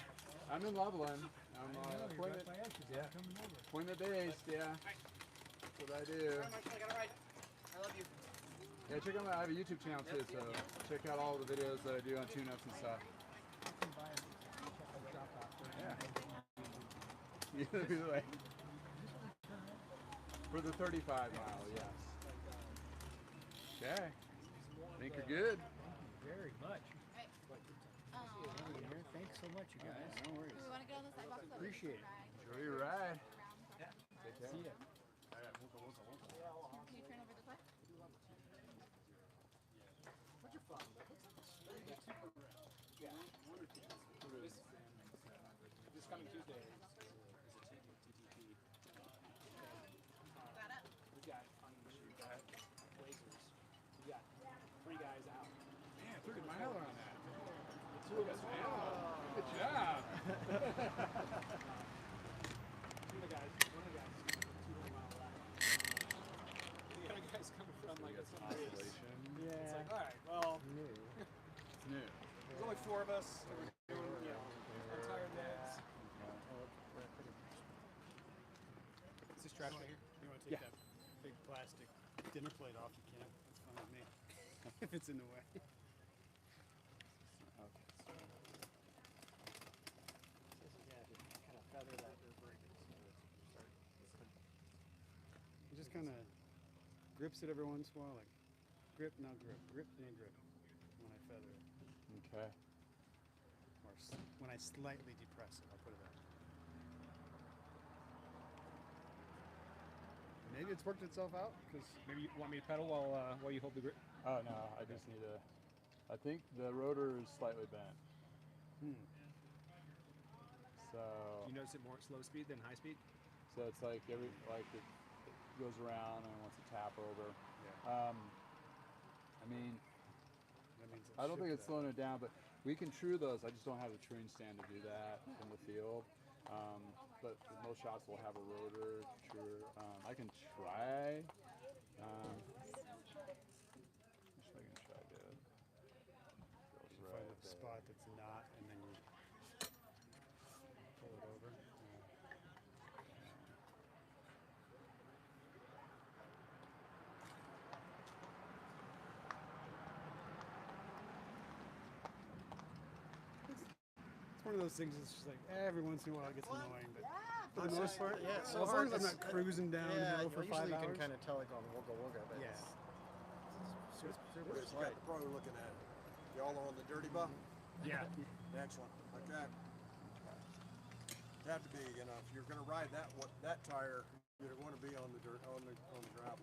I'm in Loveland. I'm appointment. Yeah, coming over. appointment based. Yeah, that's what I do. Michael, I gotta ride. I love you. Yeah, check out I have a YouTube channel too, so check out all the videos that I do on tune-ups and stuff. Yeah. Either way. For the 35 mile, yes. Okay. Think you're good. Very much. Thanks so much, you guys. No worries. We want to get on the sidewalk. So Appreciate it. Enjoy your ride. Take care. See ya. Can you turn over this way? What's your phone? This coming Tuesday is a TTP. We got on the Blazers. We got 3 guys out. Man, 30 miler on that. Two of us, man. Good job. One of the guys, 200 mile ride. The other guy's coming from like some race. Oscillation. It's like, all right, well, It's new. there's only 4 of us. And we're doing, you know, entire meds. Is this trash right here? You want to take that big plastic dinner plate off, you can. That's fine with me. If it's in the way. Kind of feather that rear brake. It just kind of grips it every once in a while, like grip, now grip, grip, now grip when I feather it. Okay. Okay. Or when I slightly depress it, I'll put it up. Maybe it's worked itself out because Maybe you want me to pedal while you hold the grip? Oh no, I just need to. I think the rotor is slightly bent. So. Do you notice it more at slow speed than high speed? So it's like it goes around and wants to tap over. Yeah. I mean, that means I don't think it's slowing it down, but we can true those. I just don't have a truing stand to do that in the field. But most shops will have a rotor truer. I can try. I can try to do it. You find a spot that's not, and then you pull it over. It's one of those things that's just like every once in a while it gets annoying, but for the most part, yeah, as long as I'm not cruising downhill for 5 usually you hours. can kind of tell it going wooga wooga, but Yeah. it's super You got the pro looking at it. Y'all are on the dirty buff? Yeah. Excellent. Okay. Have to be, you know, if you're going to ride that tire, you're going to be on the dirt, on the gravel.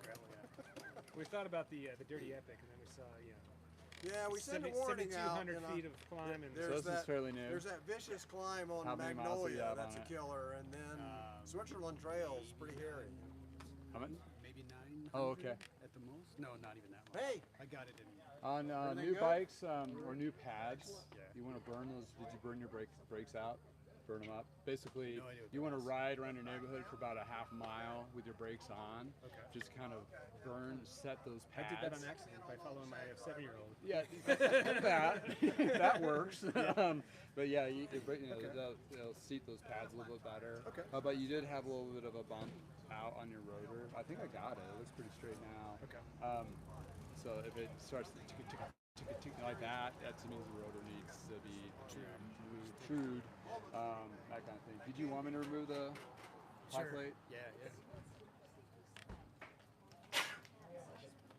We thought about the Dirty Epic, and then we saw, Yeah, we sent a warning out. 7,200 feet of climb, and So this is fairly new. There's that vicious climb on How many miles do you Magnolia. have That's on a it? killer, and then Switzerland Trail's pretty hairy. How many? Maybe 900 Oh, okay. at the most. No, not even that much. Hey! I got it in. On Everything new good? bikes or new pads, Yeah. you want to burn those. Did you burn your brakes out? Burn them up. Basically, No idea what you that want to is. ride around your neighborhood for about a half mile with your brakes on. Okay. Just kind of set those I pads. did that on accident by following my 7-year-old. Yeah, that works. But yeah, they'll seat those pads a little bit better. Okay. But you did have a little bit of a bump out on your rotor. I think I got it. It looks pretty straight now. Okay. So if it starts to tick like that, that means the rotor needs to be trued, that kind of thing. Did you want me to remove the hot plate? Yeah, yeah.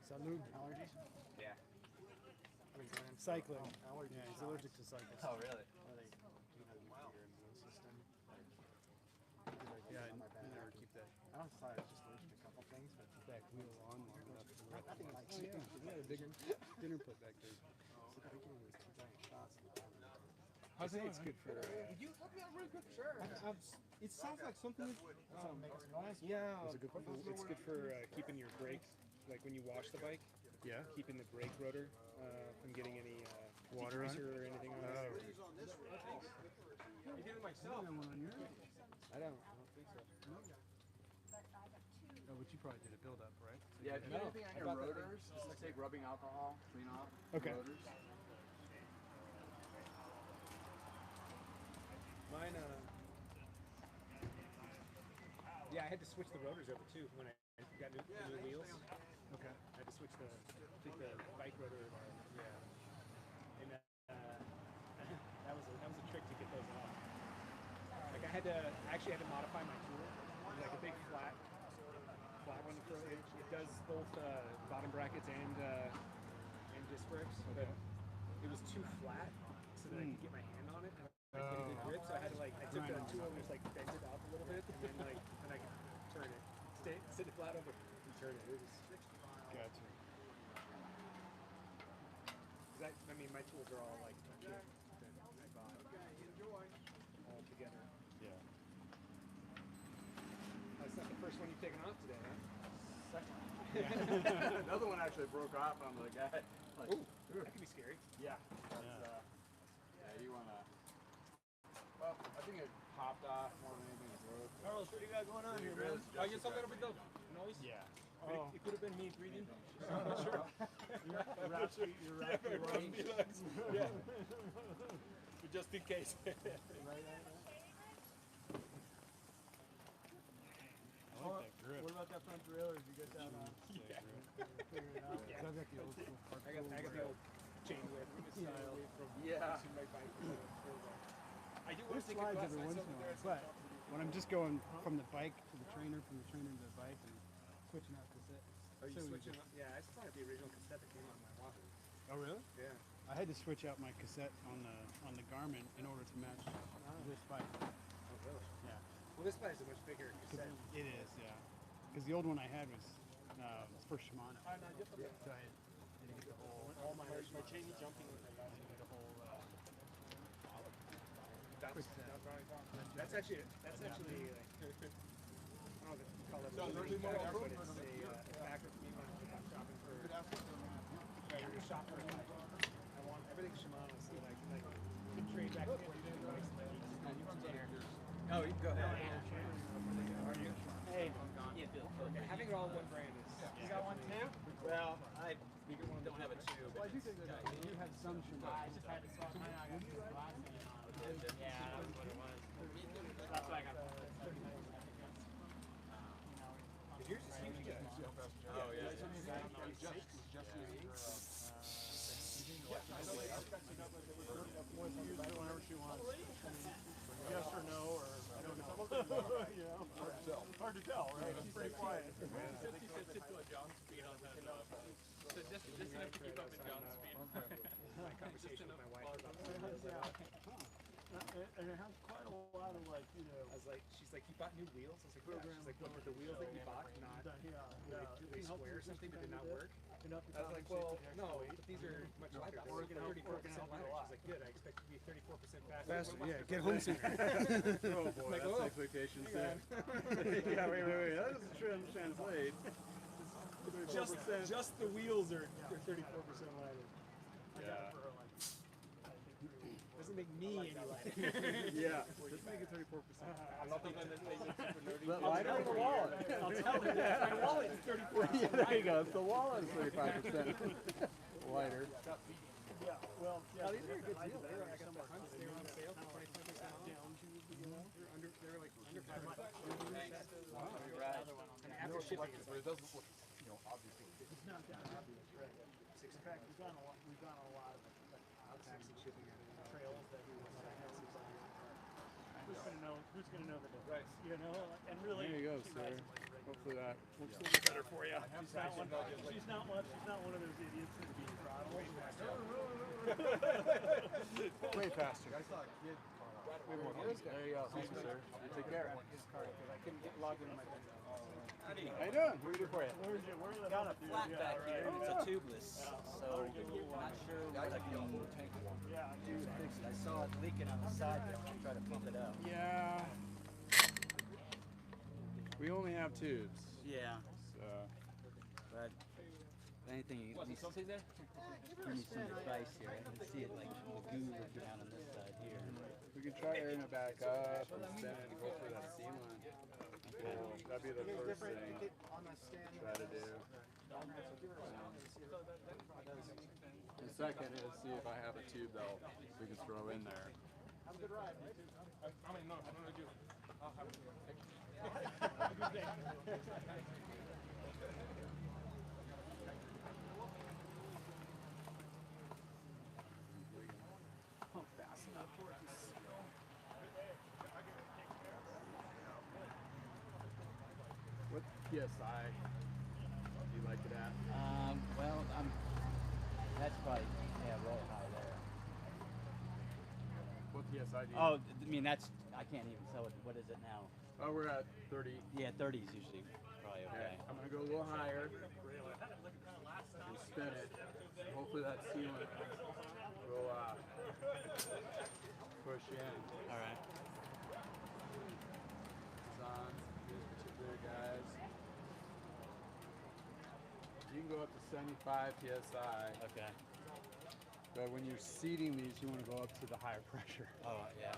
Salud. Allergies? Yeah. Cycling. Yeah, he's allergic to cyclists. Oh, really? Yeah, I never keep that. I don't thought I was just allergic to a couple things, but Back wheel on long enough to work. I think it might Oh, yeah, we had a big dinner put back there. How's it? It's good for. You help me out really good, sure. It sounds like something. Makes noise. Yeah, That's a good point. it's good for keeping your brakes, like when you wash the bike, Yeah. keeping the brake rotor from getting any Water on it? degreaser or anything on it. Oh. I did it myself. I don't think so. Oh, but you probably did a build up, right? So Yeah, you if you had- have anything on your rotors, just take rubbing alcohol, clean off Okay. the rotors. Mine, yeah, I had to switch the rotors over too when I got new wheels. Okay. I had to switch the bike rotor. And that was a trick to get those off. Like I actually had to modify my tool. It was like a big flat one for it. It does both bottom brackets and disc brakes, but it was too flat so that I could get my hand on it. And I get a good grip, so I had to I took the tool and just bent it out a little bit, and then I could turn it, sit it flat over, and turn it. It was. Gotcha. I mean, my tools are all like a kit that I bought all together. Yeah. That's not the first one you've taken off today, huh? Yeah. Another one actually broke off on the guy. Like, Ooh, that can be scary. Yeah. That's, you want to. Well, I think it popped off more than anything it broke. Carlos, what do you got going on here, man? I guess a little bit of noise. Yeah. It could have been me breathing. I'm not sure. You're raspy lungs. Yeah. Just in case. I like that grip. What about that front derailleur? Did you get that on? Yeah. I got the old school. I got the old chain whip style from my bike. I do want It to take a slides class. every once in a while, but when I'm just going from the bike to the trainer, from the trainer to the bike, and switching out cassettes. Are you So switching up? Yeah, it's probably the original cassette that came on my Wahoo. Oh, really? Yeah. I I had to switch out my cassette on the Garmin in order to match this bike. Oh, really? Yeah. Well, this bike is a much bigger cassette. It is, yeah. Because the old one I had was for Shimano. So I had to get the whole. All my chain jumping with my guys. The whole. That's actually like, I don't know if you call it but it's a factor for me when I'm shopping for I want everything Shimano, so like can trade back and forth between bikes and Oh, you can go ahead. Are you? Hey, having it all in one brand is. You got one too? Well, I don't have a tube. Well, I do think that you had some Shimano. I just had to swap mine out. I got two glasses on. Yeah, that was what it was. That's why I got Yours is huge, guys. Oh, yeah. Whenever she wants. Yes or no, or I don't know. You know? Hard to tell, right? It's pretty quiet. Just enough to keep up with John's speed. My conversation with my wife about And it has quite a lot of like, you know. I was like, she's like, you bought new wheels? I was like, yeah. She's like, what were the wheels that you bought not really square or something that did not work? I was like, well, no, but these are much lighter. They're 34% lighter. She's like, good, I expect you to be 34% faster. Yeah, get home sooner. Oh boy, Like, that's oh, expectations hang there. Yeah, wait. That doesn't translate. Just the wheels are 34% lighter. Yeah. Doesn't make me any lighter. Yeah. Let's make it 34%. I'm not thinking that they make The lighter or the wallet? I'll tell you, my wallet is 34%. Yeah, there you go. It's the wallet is 35% lighter. Yeah, well, yeah. These are a good deal. They were like on sale for 25% off. They were like under $5. Wow. Right. And after shipping, it's But it doesn't look, obviously. It's not that obvious, right? In fact, we've done a lot of taxi shipping trails that we want to who's gonna know the difference? Right. You know, and really. There you go, she sir. rides like regular. Hopefully that Looks a little better for you. She's not one of those idiots that be throttled. way faster. I saw a kid caught up. There you go. Thank you, sir. You take care. His card because I couldn't get logged into my business. How you doing? What can we do for you? Got a flat back here, and it's a tubeless, so not sure what I can do to fix it. I saw it leaking on the side there when I tried to pump it up. Yeah. We only have tubes. Yeah, So. but anything, you see there? Give me some advice here. I can see it like the goo looking out on this side here. We can try airing it back up and spin it and go for that sealant. Cool. That'd be the first thing try to do. The second is see if I have a tube that we can throw in there. Have a good ride. I mean, no, I'm gonna do it. I'll have a good day. Fast enough for it to seal. What PSI do you like it at? Well, that's probably, really high there. What PSI do you Oh, I mean, that's, I can't even tell what is it now? Oh, we're at 30. Yeah, 30 is usually probably okay. I'm going to go a little higher and spin it. Hopefully that sealant will push in. All right. It's on these particular guys. You can go up to 75 PSI. Okay. But when you're seeding these, you want to go up to the higher pressure. Oh, yeah.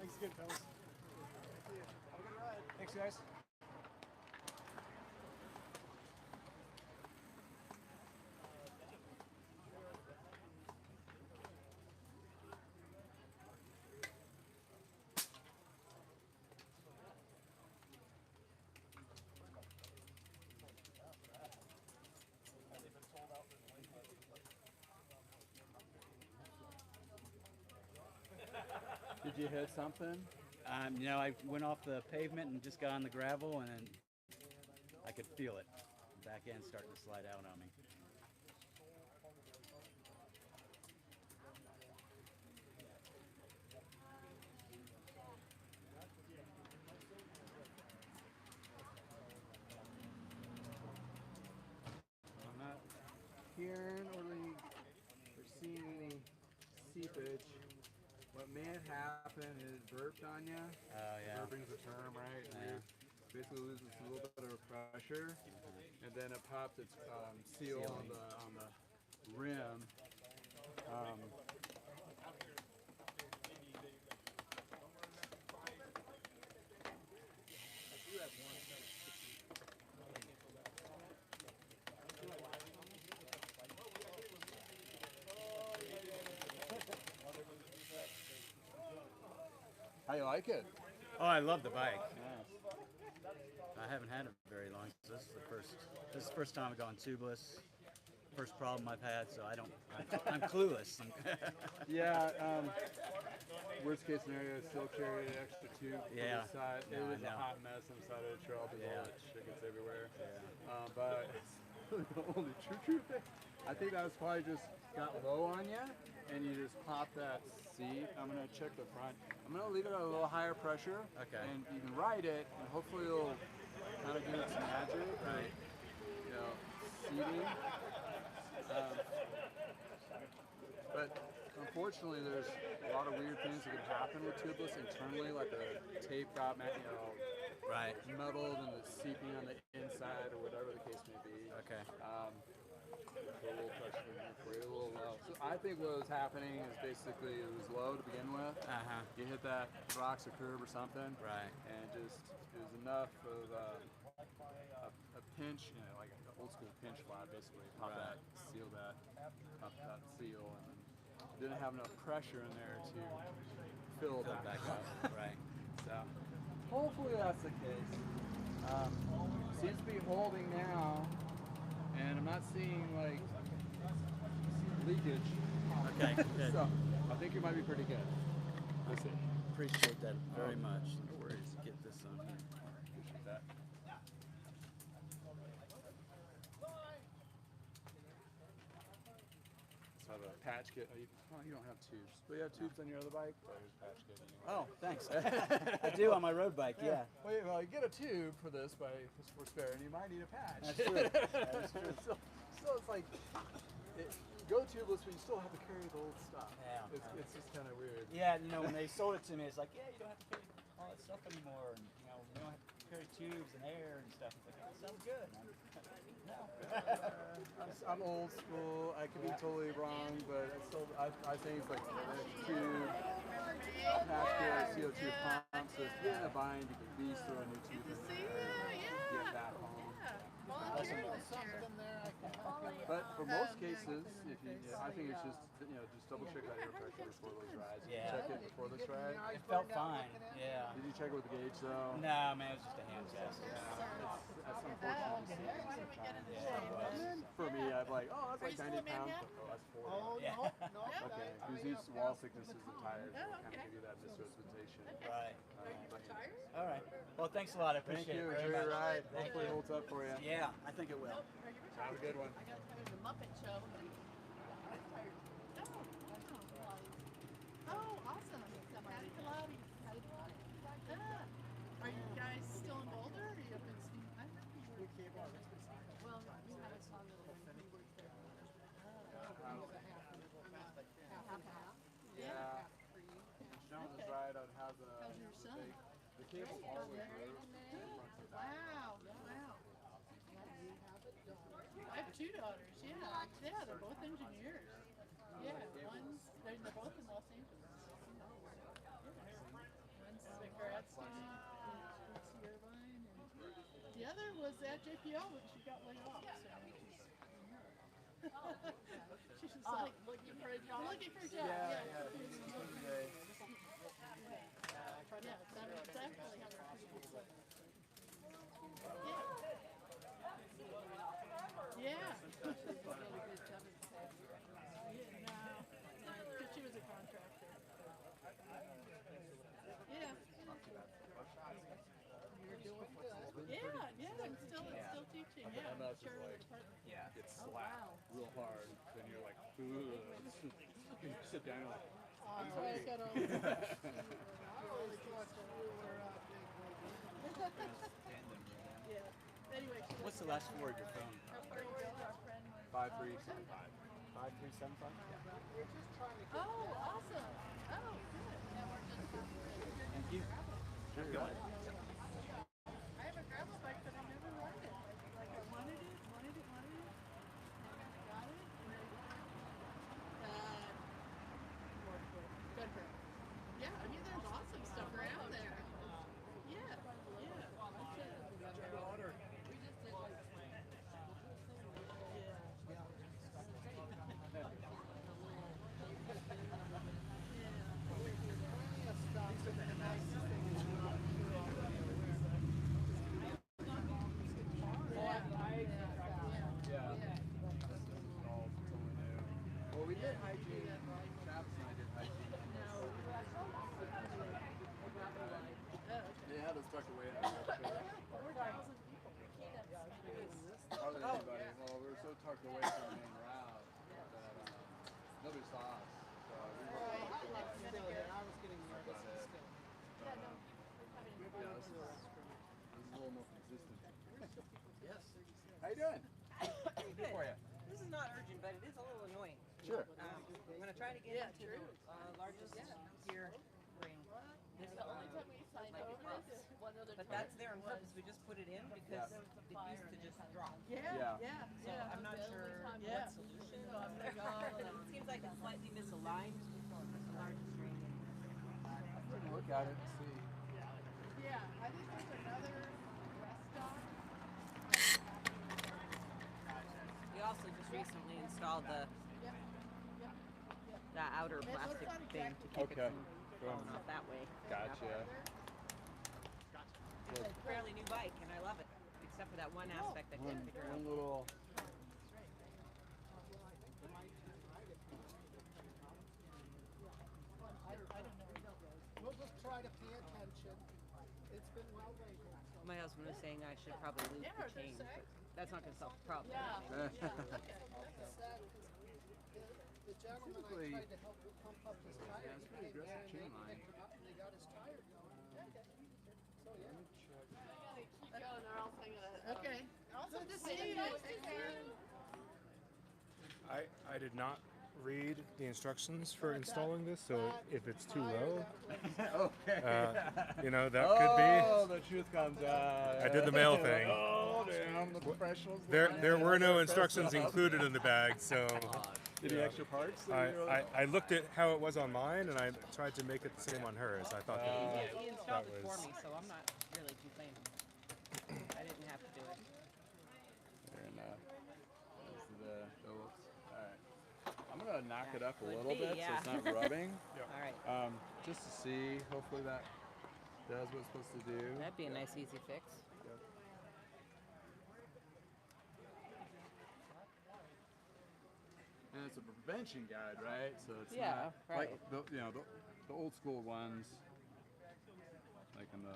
Thanks again, fellas. Have a good ride. Thanks, guys. you hit something? You know, I went off the pavement and just got on the gravel, and then I could feel it. Back end starting to slide out on me. I'm not hearing or seeing any seepage. What may have happened is burped on you. Oh, yeah. Burping's a term, right? Yeah. Basically loses a little bit of pressure, and then it pops its seal on the rim. How you like it? Oh, I love the bike. I haven't had it very long. So this is the first time I've gone tubeless. First problem I've had, so I'm clueless. Yeah. Worst case scenario is still carry an extra tube for the side. No, it was a hot mess on the side of the trail because all that shit gets everywhere. Yeah. But it's the only true thing. I think that was probably just got low on you, and you just pop that seat. I'm gonna check the front. I'm gonna leave it at a little higher pressure. Okay. And you can ride it, and hopefully it'll kind of give it some magic. Right. You know, seating. But unfortunately, there's a lot of weird things that can happen with tubeless internally, like the tape got muddled and the seeping on the inside, or whatever the case may be. Okay. A little pressure for you, a little low. So I think what was happening is basically it was low to begin with. You hit that rocks or curb or something, right? And just it was enough of a pinch, you know, like an old school pinch flat, basically. Pop that, seal that, pop that seal, and then didn't have enough pressure in there to fill it back up. Right. So hopefully that's the case. Seems to be holding now, and I'm not seeing like leakage. Okay, good. So I think you might be pretty good. We'll see. Appreciate that very much. No worries. Get this on here. Appreciate that. Let's have a patch kit. You don't have tubes, but you have tubes on your other bike. So here's a patch kit. Oh, thanks. I do on my road bike. Yeah. Well, you get a tube for this for spare, and you might need a patch. That's true. That's true. So it's like go tubeless, but you still have to carry the old stuff. Yeah. It's just kind of weird. Yeah, you know, when they sold it to me, it's like, yeah, you don't have to carry all that stuff anymore, and you know, you don't have to carry tubes and air and stuff. It's like, that sounds good. I'm old school. I could be totally wrong, but I think it's like tube, patch kit, CO2 pump. So if you get in a bind, you can at least throw a new tube in there. Get that home. But for most cases, I think it's just just double check that air pressure before those rides. Yeah. Check it before this ride. It felt fine. Yeah. Did you check it with the gauge though? No, man, it was just a hand test. That's unfortunate to see sometimes. Yeah. For me, I'm like, oh, that's like 90 pounds. Oh, that's 40. Oh, Yeah. no. Okay, because these wall thicknesses and tires will kind of give you that misrepresentation. Right. All right. Well, thanks a lot. I Thank appreciate you. it very Enjoy your much. ride. Hopefully it holds up for you. Yeah, I think it will. Have a good one. I got tired of the Muppet Show. I'm tired. Oh, awesome. Howdy Pilates. Howdy Pilates. Are you guys still in Boulder? Or are you up in Steve? I heard you were. Well, we have a song that we work there. Half. Yeah. Showing this ride, I'd have the. How's your son? The cable always moves. Wow. I have two daughters. Yeah, they're both engineers. Yeah, they're both in Los Angeles. One's a grad student at UC Irvine, and the other was at JPL, but she got laid off. So she's just like looking for a job. Looking for a job. Yeah. That's definitely how we're Yeah. No, because she was a contractor. parking, The yeah. MS is Charter like, parking. Yeah. it's Oh, slapped wow. real hard. Then you're like, ooh. You sit down, you're like, That's why I got all these. I always thought you were big. Yeah. Anyway, she What's the last four of your phone? there you go. Our friend was. 5375. 5375? We're just trying to get. Oh, awesome. Oh, good. Yeah, we're just. Thank you. Sure, go ahead. I have a gravel bike, but I never rode it. Like I wanted it, and then I got it, and then good for it. Yeah, I mean there's awesome stuff around there. Yeah, yeah. We just did like. Yeah. This is all totally new. Well, we did hygiene. Travis and I did hygiene. They had us tucked away in the wheelchair. Hardly anybody. Well, we were so tucked away from the main route that nobody saw us. So we were I was getting nervous about it. still. But, yeah, this is a little more consistent. Yes. How you doing? Good for you. This is not urgent, but it is a little annoying. Sure. I'm going to try to get into the largest gear ring. This The only time we signed over is one other But time. that's there on purpose. We just put it in because it used to just drop. Yeah. So I'm not sure what solution. It seems like it's slightly misaligned with the largest ring. Take a look at it and see. Yeah, I think there's another rest stop. We also just recently installed the outer plastic thing to keep it Okay. from falling off that way. Gotcha. It's a fairly new bike, and I love it, except for that one aspect I can't figure out. One little. We'll just try to pay attention. It's been well labeled. My husband was saying I should probably lose the chain, but that's not going to solve the problem. The gentleman Typically, I tried to help him pump up his tires. it's pretty aggressive chain line. Picked him up and they got his tire going. So yeah. Keep going or else I'm gonna. Okay. Awesome to see you. I did not read the instructions for installing this, so if it's too low, Okay. you know, that could be. Oh, the truth comes out. I did the mail thing. Oh, damn, the professionals. There were no instructions included in the bag, so Any extra parts? I looked at how it was on mine and I tried to make it the same on hers. I thought He installed it for was- me, so I'm not really complaining. I didn't have to do it. Fair enough. This is the Phillips. All right. I'm gonna knock it up a Would little be, bit yeah. so it's not rubbing. All right. Just to see. Hopefully that does what it's supposed to do. That'd be a nice, easy fix. And it's a prevention guide, right? So it's Yeah, not right. like the old school ones, like in the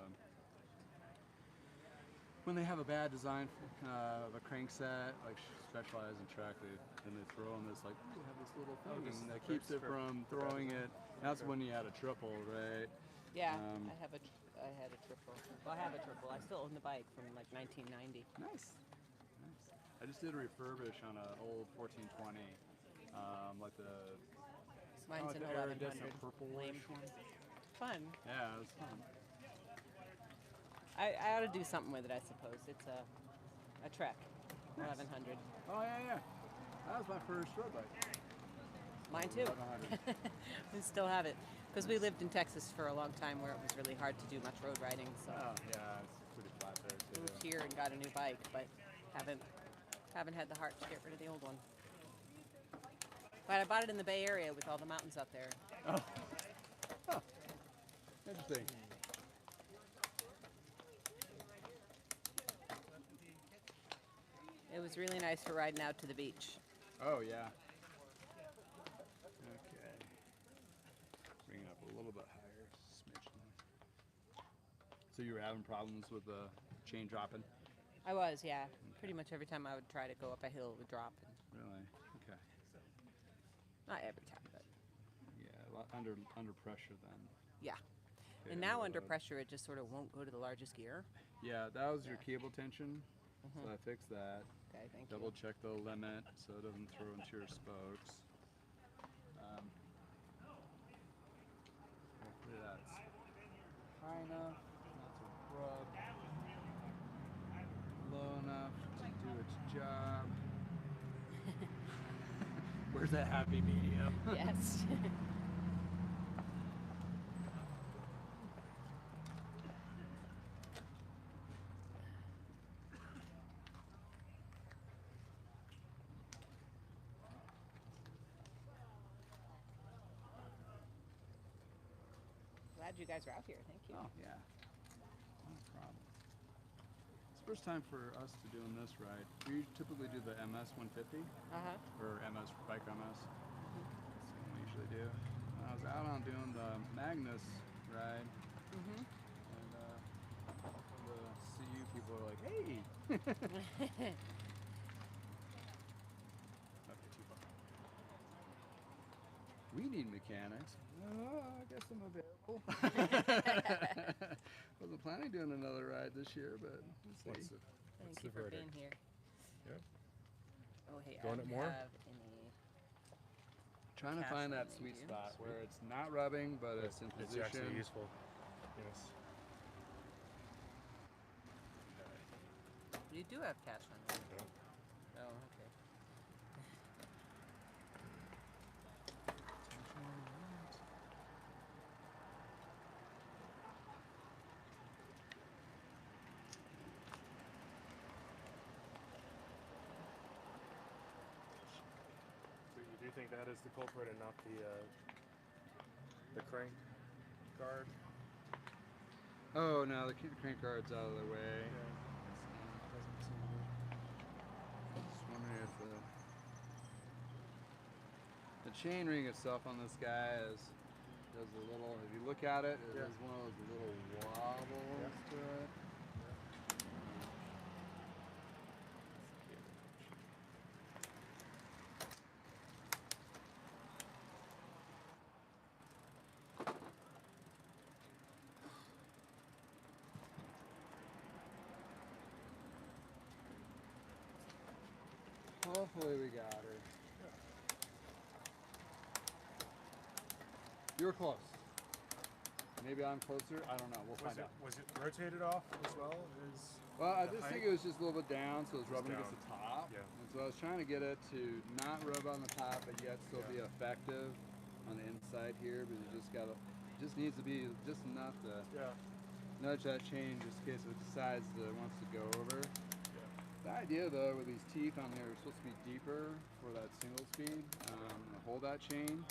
when they have a bad design of a crankset, like Specialized and Trek, then they throw in this like we have this little thing that keeps it from throwing it. That's when you had a triple, right? Yeah, I had a triple. Well, I have a triple. I still own the bike from like 1990. Nice. I just did a refurbish on an old 1420, like the Mine's like an the 1100. iridescent purple-ish one. Fun. Yeah, it was fun. I ought to do something with it, I suppose. It's a Trek, 1100. Oh yeah. That was my first road bike. Mine too. 1100. We still have it because we lived in Texas for a long time where it was really hard to do much road riding. So Oh yeah, it's pretty flat there too. moved here and got a new bike, but haven't had the heart to get rid of the old one. But I bought it in the Bay Area with all the mountains up there. Oh. Huh. Interesting. It was really nice for riding out to the beach. Oh yeah. Okay. Bring it up a little bit higher, smidgen. So you were having problems with the chain dropping? I was, yeah. Pretty much every time I would try to go up a hill, it would drop. And Really? Okay. not every time, but Yeah, a lot under pressure then. yeah. Okay, And now under load. pressure, it just sort of won't go to the largest gear. Yeah, that was your cable tension. So Mhm. I fixed that. Okay, thank Double you. check the limit so it doesn't throw into your spokes. Hopefully that's high enough not to rub, low enough to do its job. Where's that happy medium? Yes. Glad you guys are out here. Thank you. Oh, yeah. No problem. It's the first time for us to doing this ride. We typically do the MS 150 or MS bike MS. That's what we usually do. When I was out on doing the Magnus ride, and the CU people are like, "Hey." Okay, too far. We need mechanics. I guess I'm available. Wasn't planning doing another ride this year, but we'll see. Thank you for being here. Yep. Oh, hey, Going I it don't more? have any. Trying to find that sweet spot where it's not rubbing, but it's in position. It's actually useful. Yes. You do have cash on you. Yeah. Oh, okay. So you do think that is the culprit and not the crank guard? Oh no, the crank guard's out of the way. Just wondering if the chain ring itself on this guy does a little. If you look at it, it has one of those little wobbles to it. Hopefully we got her. You were close. Maybe I'm closer. I don't know. We'll find out. Was it rotated off as well? Well, I just think it was just a little bit down, so it was rubbing against the top. Yeah. And so I was trying to get it to not rub on the top, but yet still be effective on the inside here. But just needs to be just enough to nudge that chain just in case it decides that it wants to go over. The idea though with these teeth on there are supposed to be deeper for that single speed, hold that chain.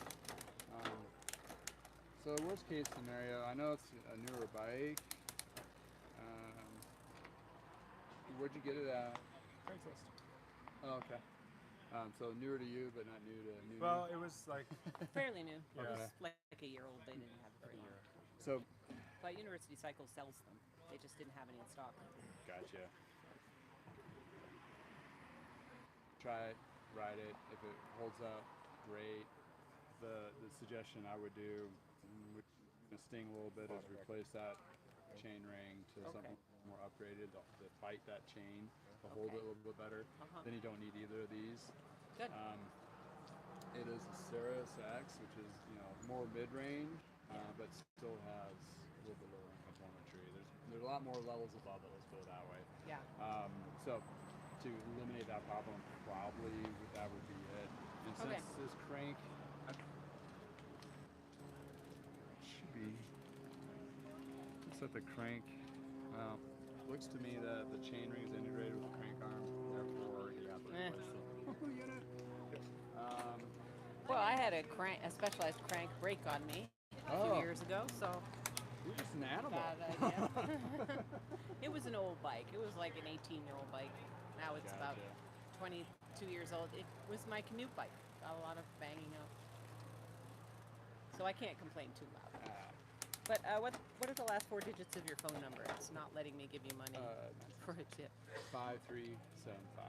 So worst case scenario, I know it's a newer bike. Where'd you get it at? Craigslist. Oh, okay. So newer to you, but not new to new. Well, it was like fairly new. It Okay. was like a year old. They didn't have it very long. So, but University Cycle sells them. They just didn't have any in stock. Gotcha. Try it, ride it. If it holds up, great. The suggestion I would do, which is gonna sting a little bit, is replace that chain ring to something more upgraded to fight that chain, to hold it a little bit better. Then you don't need either of these. Good. It is a Ceres X, which is more mid-range, but still has a little bit lower componentry. There's a lot more levels above it. Let's put it that way. Yeah. So to eliminate that problem, probably that would be it. And since this crank should be, looks like the crank. Well, looks to me that the chain ring is integrated with the crank arm, therefore you have to replace the whole unit. Well, I had a specialized crank brake on me a few years ago, so. You're just an animal. It was an old bike. It was like an 18-year-old bike. Now it's about 22 years old. It was my commute bike. Got a lot of banging up. So I can't complain too loud. But what are the last 4 digits of your phone number? It's not letting me give you money for a tip. 5375.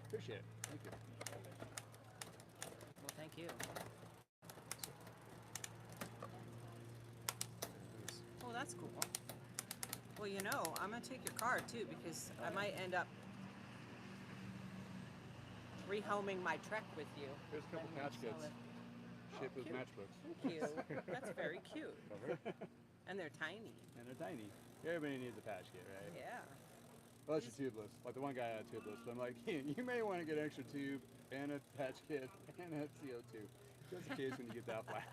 Appreciate it. Thank you. Well, thank you. Oh, that's cool. Well, you know, I'm going to take your card, too, because I might end up rehoming my trek with you. Here's a couple patch kids. Shaped with Cute. matchbooks. Thank you. That's very cute. Cover. And they're tiny. And they're tiny. Everybody needs a patch kit, right? Yeah. Unless you're tubeless. Like the one guy had tubeless. But I'm like, hey, you may want to get an extra tube and a patch kit and a CO2. Just in case when you get that flat.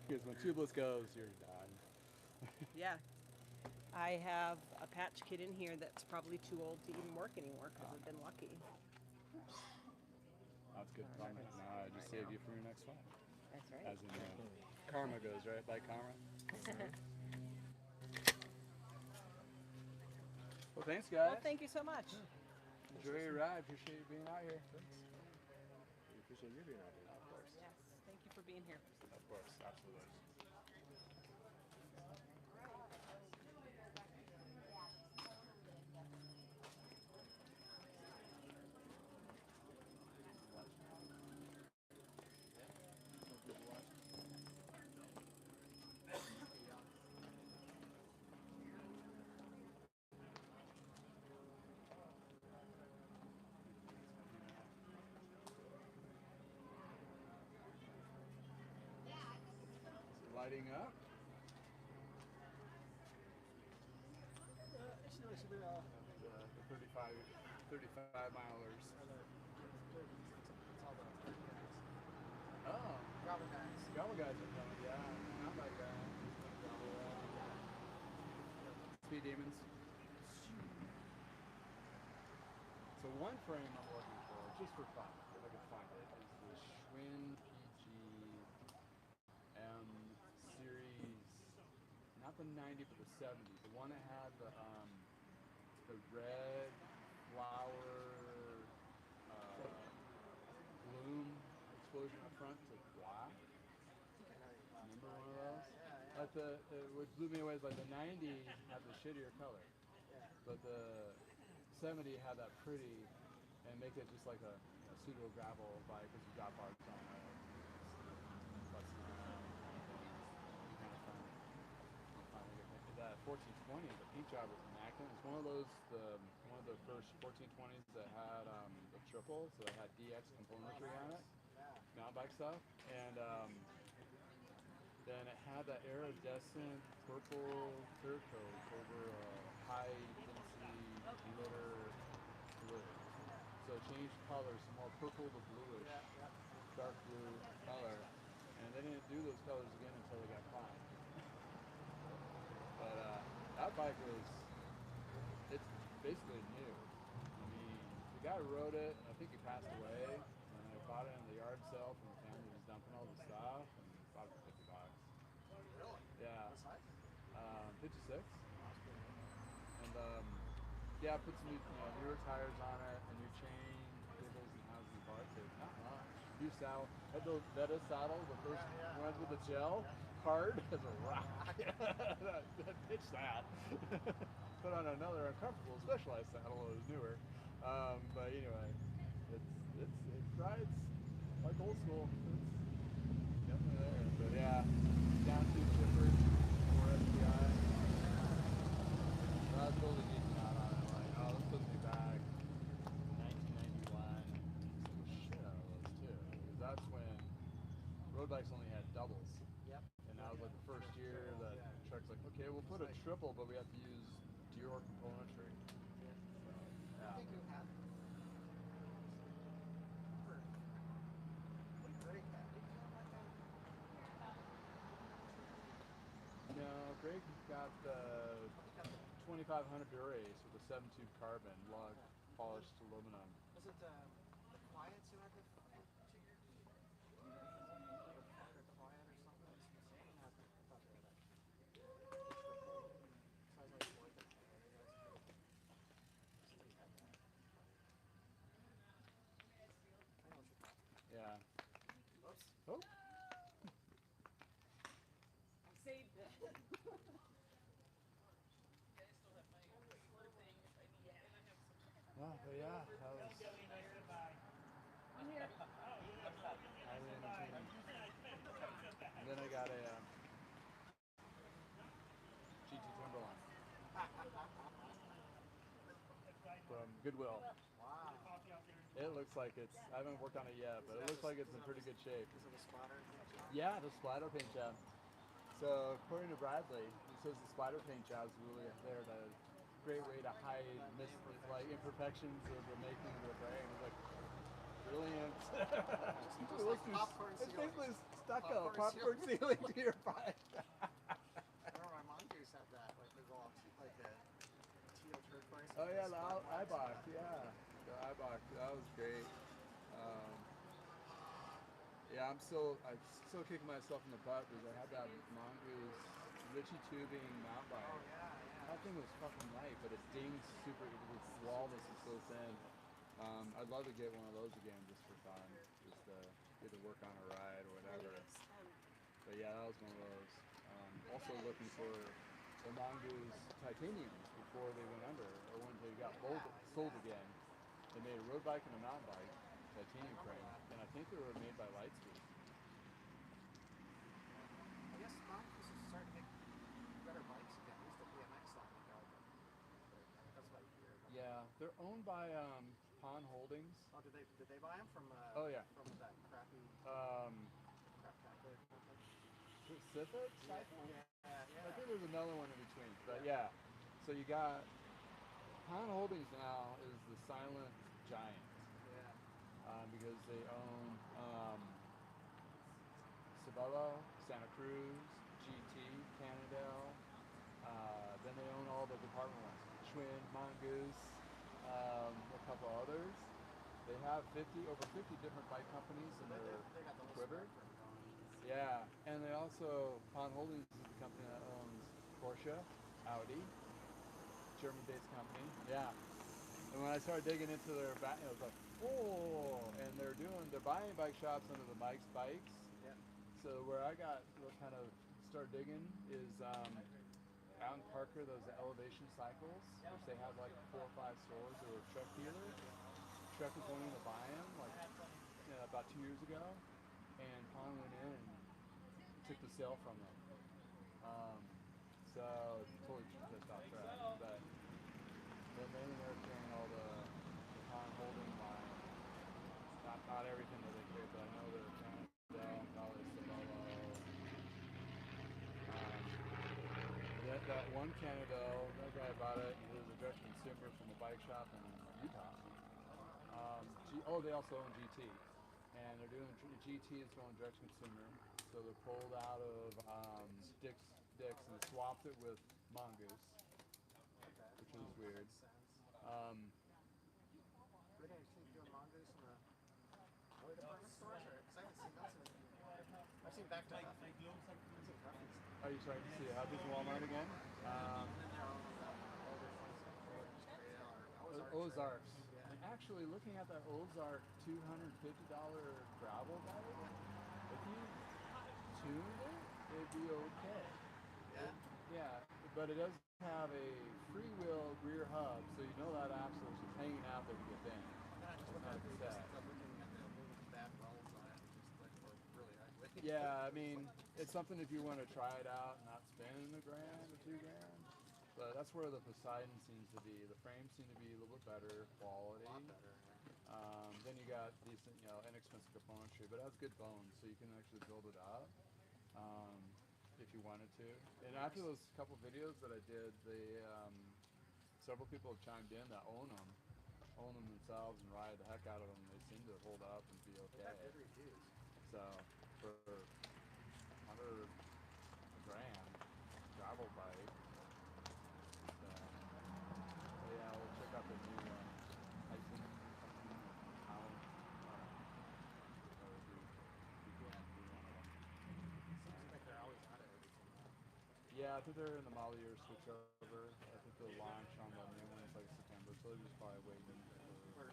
Because when tubeless goes, you're done. Yeah. I have a patch kit in here that's probably too old to even work anymore because I've been lucky. That's good. Now I just saved you for your next flight. That's right. As in karma goes, right? Like karma. Well, thanks, guys. Well, thank you so much. Enjoy your ride. Appreciate you being out here. Thanks. We appreciate you being out here. Of course. Yes. Thank you for being here. Of course. Absolutely. Lighting up. The 35 milers. Oh. Gravel guys. Gravel guys are coming, yeah. Not my guy. Speed demons. So one frame I'm looking for, just for fun, if I can find it, is the Schwinn PG M series, not the 90 but the 70, the one that had the red flower bloom explosion up front to black. Remember one of those? Like what blew me away is like the 90 had the shittier color, but the 70 had that pretty and make it just like a pseudo gravel bike because you got parts on it. That 1420, the paint job was immaculate. It's one of those, one of the first 1420s that had the triple, so it had DX componentry on it, mountain bike stuff, and then it had that iridescent purple clear coat over a high density glitter blue. So it changed colors from more purple to bluish, dark blue color, and they didn't do those colors again until they got caught. But that bike it's basically new. I mean, the guy who rode it, I think he passed away, and I bought it in the yard sale from the family who was dumping all the stuff, and bought it for $50. Really? Yeah. 56. And yeah, put some newer tires on it, a new chain, cables and housing parts. Not much. New saddle. Had those Veta saddle, the first ones with the gel. Hard as a rock. that pitched that. Put on another uncomfortable specialized saddle that was newer. But anyway, it rides like old school. It's definitely there. But yeah, down to chipper or SPI. So I was totally geeking out on it. Like, oh, this puts me back 1991. Shit out of those too. Because that's when road bikes only had doubles. And that was like the first year that truck's like, okay, we'll put a triple, but we have to use Dior componentry. So, yeah. No, Greg got the 2500 Durace with a 7-tube carbon, lug, polished aluminum. Was it the Quiets who had the Yeah. Oops. Oh. But yeah, that was I'm here. highly entertaining. And then I got a GT Timberline from Goodwill. Wow. It looks like it's, I haven't worked on it yet, but it looks like it's in pretty good shape. Is it a splatter paint job? Yeah, the splatter paint job. So according to Bradley, he says the splatter paint job is really there to great way to hide like imperfections of the making of the frame. It's like brilliant. Just like popcorn It's ceiling. basically stucco, Popcorn popcorn ceiling to your bike. I remember my mom used to have that, like the little, like a teal turquoise. Oh yeah, the spot marks. iBox, yeah. The iBox, that was great. Yeah, I'm still kicking myself in the butt because I had that Mongoose Ritchie tubing mountain bike. Oh yeah, yeah. That thing was fucking light, but it dings super, it's flawless and so thin. I'd love to get one of those again just for fun, just to get to work on a ride or whatever. But yeah, that was one of those. Also looking for the Mongoose titaniums before they went under, or when they got sold again. They made a road bike and a mountain bike, titanium frame, and I think they were made by Lightspeed. I guess Mongoose is starting to make better bikes again. At least the BMX line they got. That's what I hear. Yeah, they're owned by Pon Holdings. Oh, did they buy them from? Oh yeah. From that crappy craptacular company? Pacific Cycle? Yeah. I think there's another one in between, but yeah. So you got Pon Holdings now is the silent giant. Yeah. Because they own Sabelo, Santa Cruz, GT, Cannondale. Then they own all the department ones. Schwinn, Mongoose, a couple others. They have over 50 different bike companies in their quiver. Yeah, and they also, Pon Holdings is the company that owns Porsche, Audi, German-based company. Yeah. And when I started digging into their back, I was like, oh, and they're buying bike shops under the Mike's Bikes. Yeah. So where I kind of started digging is out in Parker, those Elevation Cycles, which they had like 4 or 5 stores. They were a truck dealer. Truck was wanting to buy them about 2 years ago, and Pon went in and took the sale from them. So totally just off track, but then they ended up carrying all the Pon Holding line. Not everything that they carry, but I know they're Cannondale, probably Sabelo. That one Cannondale, that guy bought it. He was a direct consumer from a bike shop in Utah. They also own GT, and they're doing GT is going direct consumer. So they're pulled out of Dick's and swapped it with Mongoose, which is weird. Where did I see doing Mongoose in the other department stores? Because I haven't seen those in. I've seen back to Huffy. Are you starting to see Huffy's and Walmart again? Ozarks. Actually, looking at that Ozark $250 gravel bike, if you tuned it, it'd be okay. Yeah, but it does have a freewheel rear hub, so you know that axle is just hanging out there to get in. Yeah, I mean, it's something if you want to try it out and not spend $1,000 or $2,000. But that's where the Poseidon seems to be. The frames seem to be a little bit better quality. A lot better, yeah. Then you got decent, inexpensive componentry, but it has good bones, so you can actually build it up if you wanted to. And after those couple videos that I did, several people have chimed in that own them themselves and ride the heck out of them. They seem to hold up and be okay. They got good reviews. So for under $1,000 gravel bike. Yeah, we'll check out the new Tyson Town. Seems like they're always out of everything. Yeah, I think they're in the model year switchover. I think they'll launch on the new ones like September, so they're just probably waiting for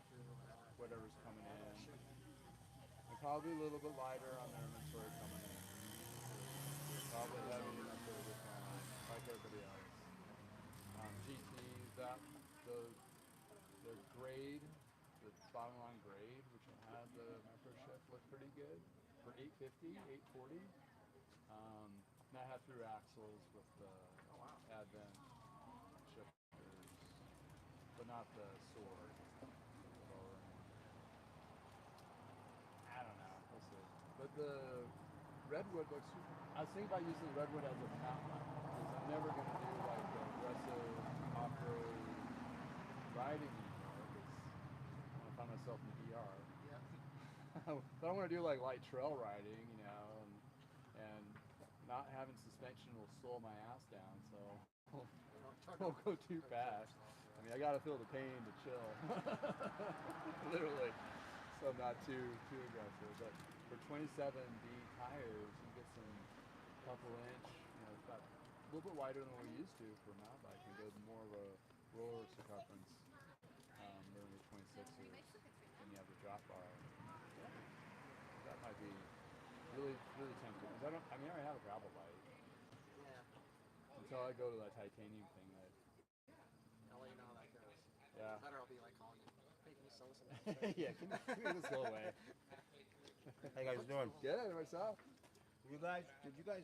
whatever's coming in. They're probably a little bit lighter on their inventory coming in. Probably heavy enough for this one, like everybody else. GT, the grade, the bottom line grade, which had the membership, looked pretty good for $850, $840. And I had through axles with the Advent shifters, but not the sword. I don't know. We'll see. But the redwood looks. I was thinking about using the redwood as a mountain bike because I'm never going to do like aggressive off-road riding anymore because I'm going to find myself in the ER. Yeah. But I want to do like light trail riding, you know, and not having suspension will slow my ass down, so won't go too fast. I mean, I got to feel the pain to chill, literally. So I'm not too aggressive, but for 27D tires, you get some couple inch, you know, it's about a little bit wider than what we used to for a mountain bike, and go more of a roller circumference than the 26ers, and you have the drop bar. Yeah. That might be really tempting. I already have a gravel bike. Yeah. Until I go to that titanium thing. I'll let you know how that goes. Yeah. Better I'll be like calling you. Hey, can you sell us some? Yeah, can you just go away? How you guys doing? Good, what's up? Did you guys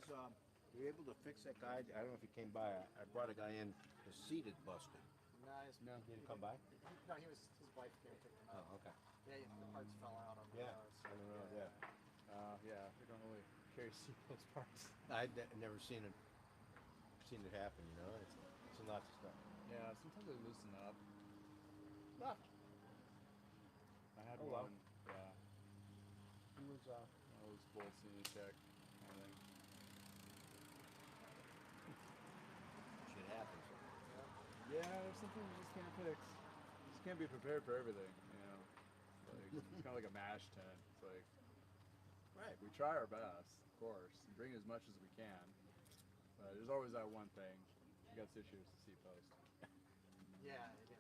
were you able to fix that guy? I don't know if he came by. I brought a guy in, his seat had busted. No, He didn't come by? No, his wife came and picked him up. Oh, okay. Yeah, the parts fell out on the road. So on the road, yeah. Yeah, we don't really carry those parts. I'd never seen it happen, you know? It's lots of stuff. Yeah, sometimes they loosen up. Ah. I had one. Yeah. He was those bolts in a check kind of thing. Shit happens. Yeah, there's something you just can't fix. You just can't be prepared for everything, you know. It's kind of like a mash tent. It's like, right, we try our best, of course, and bring as much as we can. But there's always that one thing. You got issues with the seat post. Yeah, the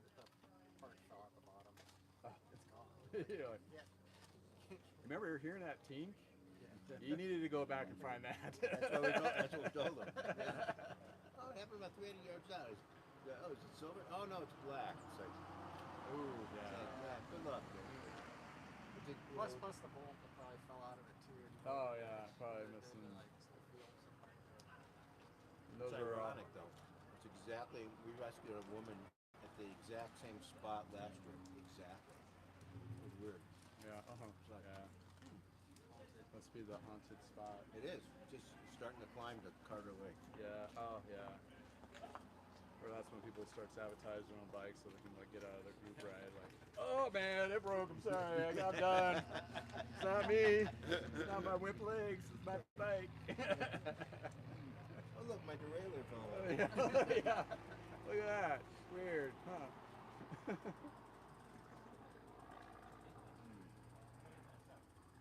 part fell out the bottom. Oh. It's gone. You're like, Yeah. Remember hearing that tink? Yeah. You needed to go back and find that. That's what we told him. Yeah. Oh, it happened about 300 yards out. Oh, is it silver? Oh, no, it's black. It's like, ooh, yeah. Good luck. Plus the bolt that probably fell out of it too. Oh yeah, probably missing. It's ironic though. It's exactly. We rescued a woman at the exact same spot last year. Exactly. It was weird. Yeah. Yeah. Must be the haunted spot. It is. Just starting to climb to Carter Lake. Yeah. Oh yeah. Or that's when people start sabotaging their own bikes so they can like get out of their group ride. Like, oh man, it broke. I'm sorry. I got done. It's not me. It's not my wimp legs. It's my bike. Oh look, my derailleur fell out. Yeah. Look at that. Weird, huh?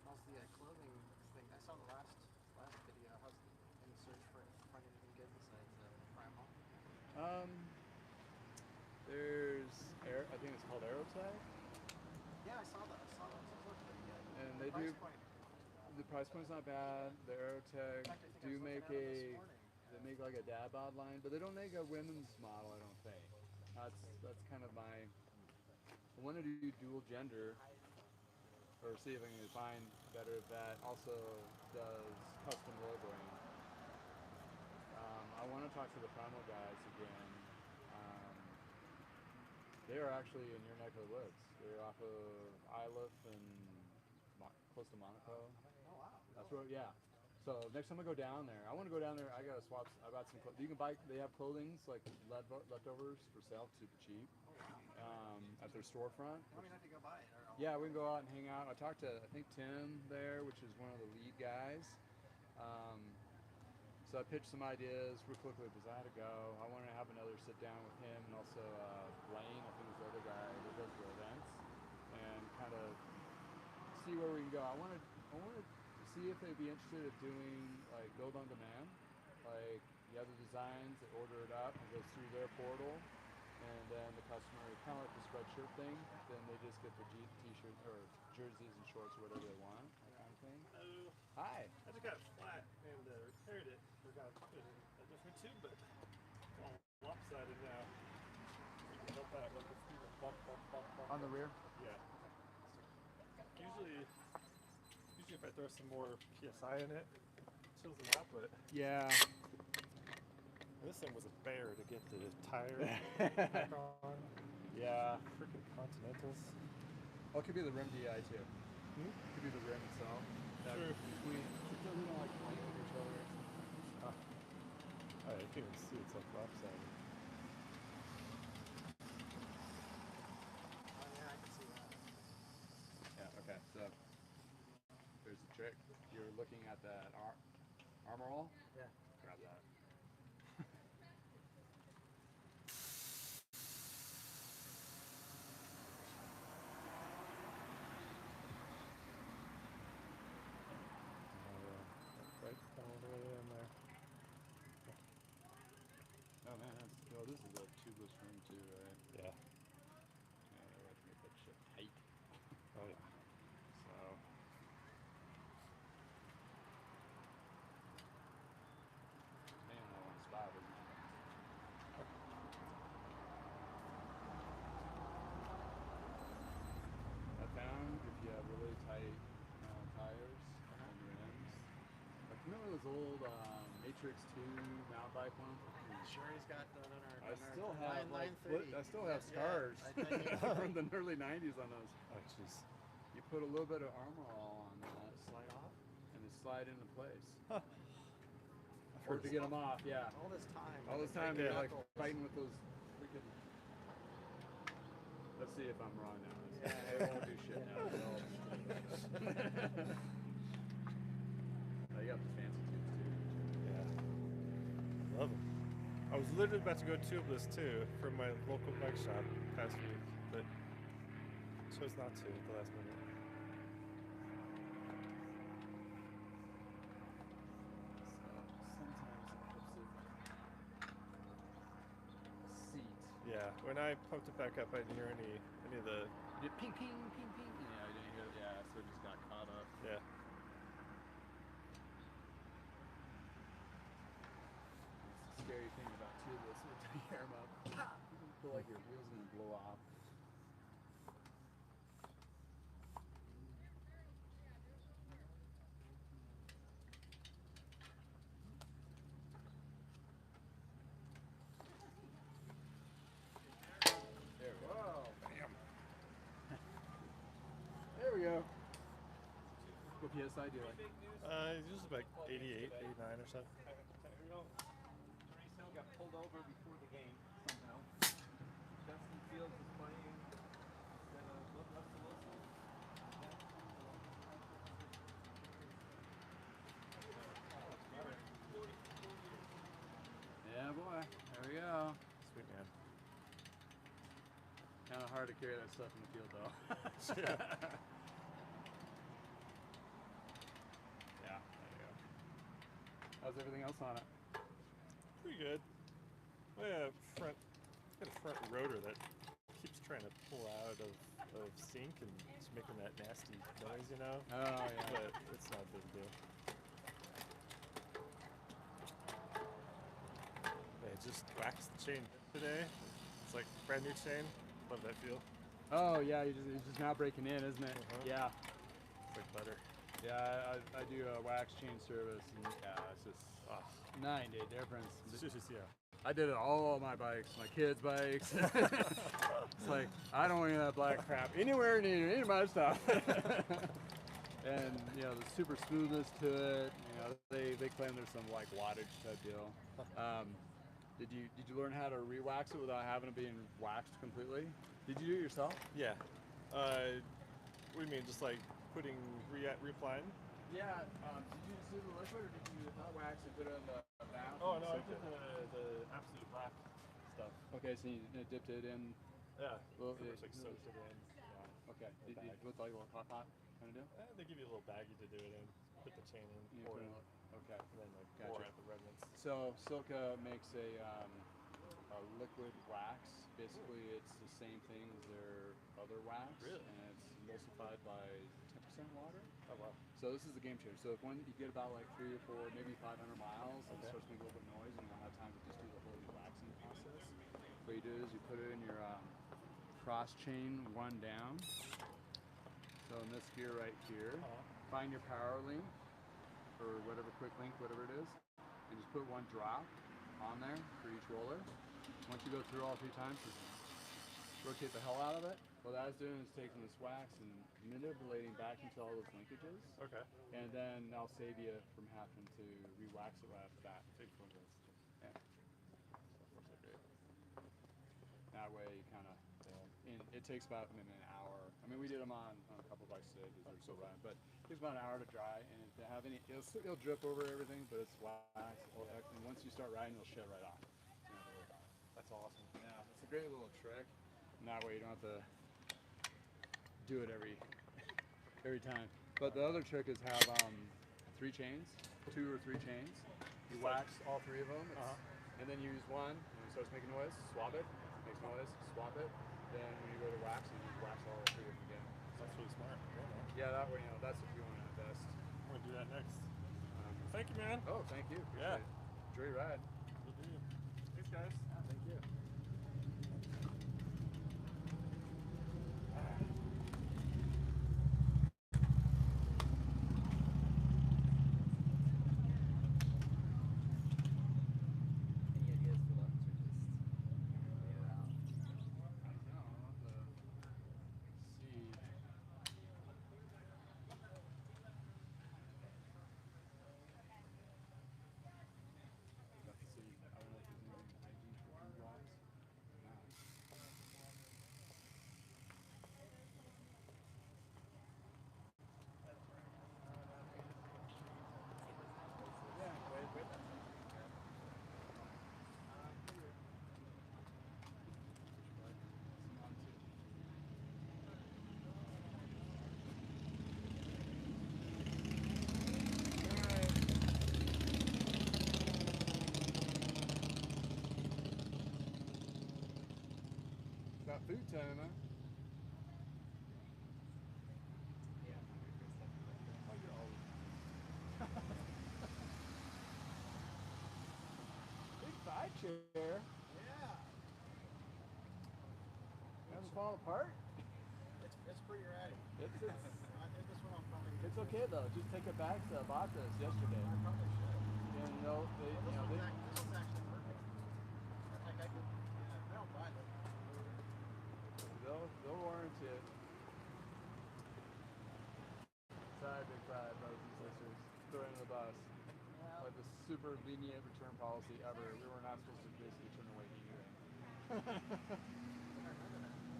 How's the clothing thing? I saw the last video. How's in search for find anything good besides Primal? There's I think it's called Aerotech. Yeah, I saw that. It looked pretty good. And they do. The price point's not bad. The Aerotech do make they make like a dad bod line, but they don't make a women's model. I don't think. That's kind of my. I want to do dual gender, or see if I can find better that also does custom logoing. I want to talk to the Primal guys again. They are actually in your neck of the woods. They're off of Iliff and close to Monaco. Oh wow. That's where, yeah. So next time I go down there, I want to go down there. I got to swap. I bought some. You can buy. They have clothing like leftovers for sale, super cheap. At their storefront. I mean, I have to go buy it. Yeah, we can go out and hang out. I talked to I think Tim there, which is one of the lead guys. So I pitched some ideas real quickly because I had to go. I want to have another sit down with him and also Blaine, I think is the other guy that does the events, and kind of see where we can go. I want to see if they'd be interested in doing like build on demand. Like you have the designs, they order it up, it goes through their portal, and then the customer, kind of like the spreadshirt thing, then they just get the t-shirt or jerseys and shorts or whatever they want, that kind of thing. Hello. Hi. I just got it flat and repaired it. Forgot to put in a different tube, but it's all lopsided now. About that, like it's bump. On the rear? Yeah. Usually if I throw some more PSI in it, it chills them out, but Yeah. this thing was a bear to get the tire back on. Yeah. Freaking Continentals. Oh, it could be the rim DI too. Hmm? It could be the rim itself. True. Between, sometimes we don't like playing with each other. Oh, you can't even see it's like lopsided. Oh yeah, I can see that. Yeah, okay, so there's the trick. You're looking at that armor all? Yeah. Grab that. Right in there. Oh man, this is a tubeless rim too, right? Yeah. Yeah, they like to make that shit tight. Oh yeah. So. Man, that one spot isn't it? I found if you have really tight tires on your rims, like remember those old Matrix 2 mountain bike ones? Sure, he's got that on our. I still have like 930. I still have scars from the early '90s on those. Oh jeez. You put a little bit of armor all on that, slide off, and they slide into place. Huh. Or to get them off, yeah. All this time. All this time you're like fighting with those freaking. Let's see if I'm wrong now. Yeah. It won't do shit now. You got the fancy tubes too. Yeah. Love them. I was literally about to go tubeless too from my local bike shop past week, but chose not to at the last minute. Yeah, when I pumped it back up, I didn't hear any of the. You did ping, ping, ping, ping. Yeah, I didn't hear it. Yeah, so it just got caught up. Yeah. It's the scary thing about tubeless until you hear them up. You feel like your wheels are gonna blow off. There we go. Whoa, bam. There we go. What PSI do you like? Usually like 88, 89 or so. Hill got pulled over before the game somehow. Justin Fields was playing instead of Russell Wilson. Yeah, boy. There we go. Sweet man. Kind of hard to carry that stuff in the field, though. Yeah. Yeah, there you go. How's everything else on it? Pretty good. Well, yeah, got a front rotor that keeps trying to pull out of sync and it's making that nasty noise, you know? Oh, yeah. But it's not a big deal. Yeah, just waxed the chain today. It's like brand new chain. Love that feel. Oh, yeah, it's just now breaking in, isn't it? Yeah. It's like butter. Yeah, I do a wax chain service, and yeah, it's just 9-day difference. It's just, yeah. I did it all on my bikes, my kids' bikes. It's like, I don't want any of that black crap anywhere near any of my stuff. And, you know, the super smoothness to it, you know, they claim there's some, like, wattage type deal. Did you learn how to re-wax it without having it being waxed completely? Did you do it yourself? Yeah. What do you mean, just like putting, reapplying? Yeah, did you just do the liquid, or did you hot wax and put it in the bath? Oh, no, I did the absolute black stuff. Okay, so you dipped it in? Yeah, Well, first, like soaked it in. Yeah. Okay, did you put like a little hot pot kind of deal? They give you a little baggie to do it in. Put the chain in, You pour put in, it in. Okay. and then like Gotcha. pour out the remnants. So Silka makes a liquid wax. Basically, it's the same thing as their other wax. Really? And it's emulsified by 10% water. Oh wow. So this is a game changer. So if when you get about like 3 or 4, maybe 500 miles, and it starts to make a little bit of noise, and you don't have time to just do the whole waxing process, what you do is you put it in your cross chain one down. So in this gear right here, find your power link or whatever quick link, whatever it is, and just put one drop on there for each roller. Once you go through all 3 times, just rotate the hell out of it. What that's doing is taking this wax and manipulating back into all those linkages. Okay. And then I'll save you from having to re-wax it right after that. Yeah. That way you kind of, it takes about maybe an hour. I mean, we did them on a couple of bikes today because they're so running, but it takes about an hour to dry, and if they have any, it'll drip over everything, but it's wax. And once you start riding, it'll shed right off. That's awesome. Yeah, it's a great little trick. And that way you don't have to do it every time. But the other trick is have 3 chains, 2 or 3 chains. You wax all 3 of them, and then you use one, and it starts making noise, swap it, makes noise, swap it. Then when you go to wax, you just wax all 3 of them again. That's really smart. Yeah, that way, that's if you want to invest. I'm going to do that next. Thank you, man. Oh, thank you. Yeah. Enjoy your ride. Will do. Thanks, guys. Yeah, thank you. Any ideas for lunch or just lay it out? About food time, huh? Big 5 chair. Yeah. Hasn't fallen apart? It's pretty ratty. It's I think this one I'll probably. It's okay though. Just take it back to Batas yesterday. I probably should. And they, This one's actually perfect. Like I could, I don't mind it. they'll warranty it. Sorry, Big 5, brothers and sisters. Throw it in the bus. Like the super lenient return policy ever. We were not supposed to basically turn away anything.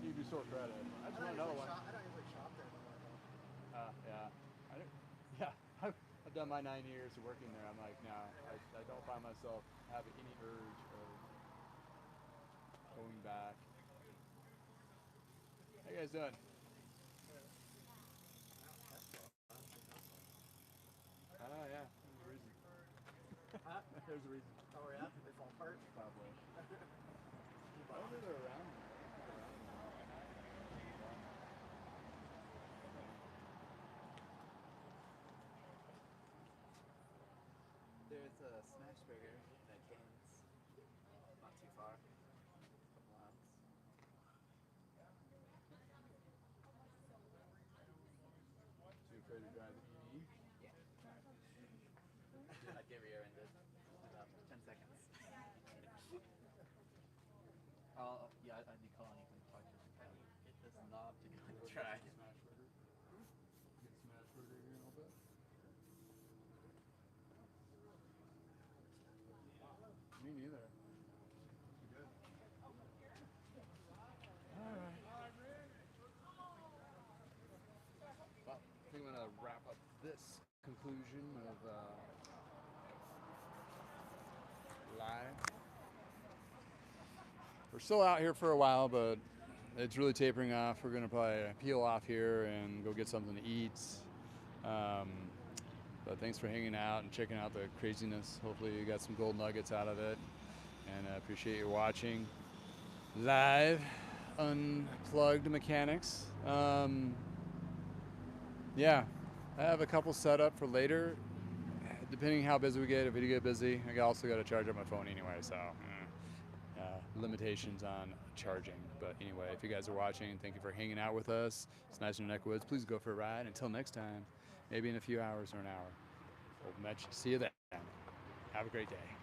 You'd be so credit. I just want another one. I don't usually shop there anymore though. Yeah. I've done my 9 years of working there. I'm like, no, I don't find myself having any urge of going back. How you guys doing? Oh yeah, there's a reason. There's a reason. Oh yeah, they fall apart. Probably. Probably they're around. There's a smash burger at Cane's, not too far, a couple miles. Too afraid to drive the EV? Yeah. I'd get rear-ended in about 10 seconds. Yeah, I'd be calling you from the podcast. Get this knob to go and try. Smash burger. Get smash burger here in a little bit. Me neither. Good. Alright. Well, I think I'm gonna wrap up this conclusion of live. We're still out here for a while, but it's really tapering off. We're gonna probably peel off here and go get something to eat. But thanks for hanging out and checking out the craziness. Hopefully you got some gold nuggets out of it. And I appreciate you watching live unplugged mechanics. Yeah, I have a couple set up for later. Depending how busy we get, if we do get busy, I also got to charge up my phone anyway, so limitations on charging. But anyway, if you guys are watching, thank you for hanging out with us. It's nice in your neck of the woods. Please go for a ride. Until next time, maybe in a few hours or an hour. We'll see you then. Have a great day.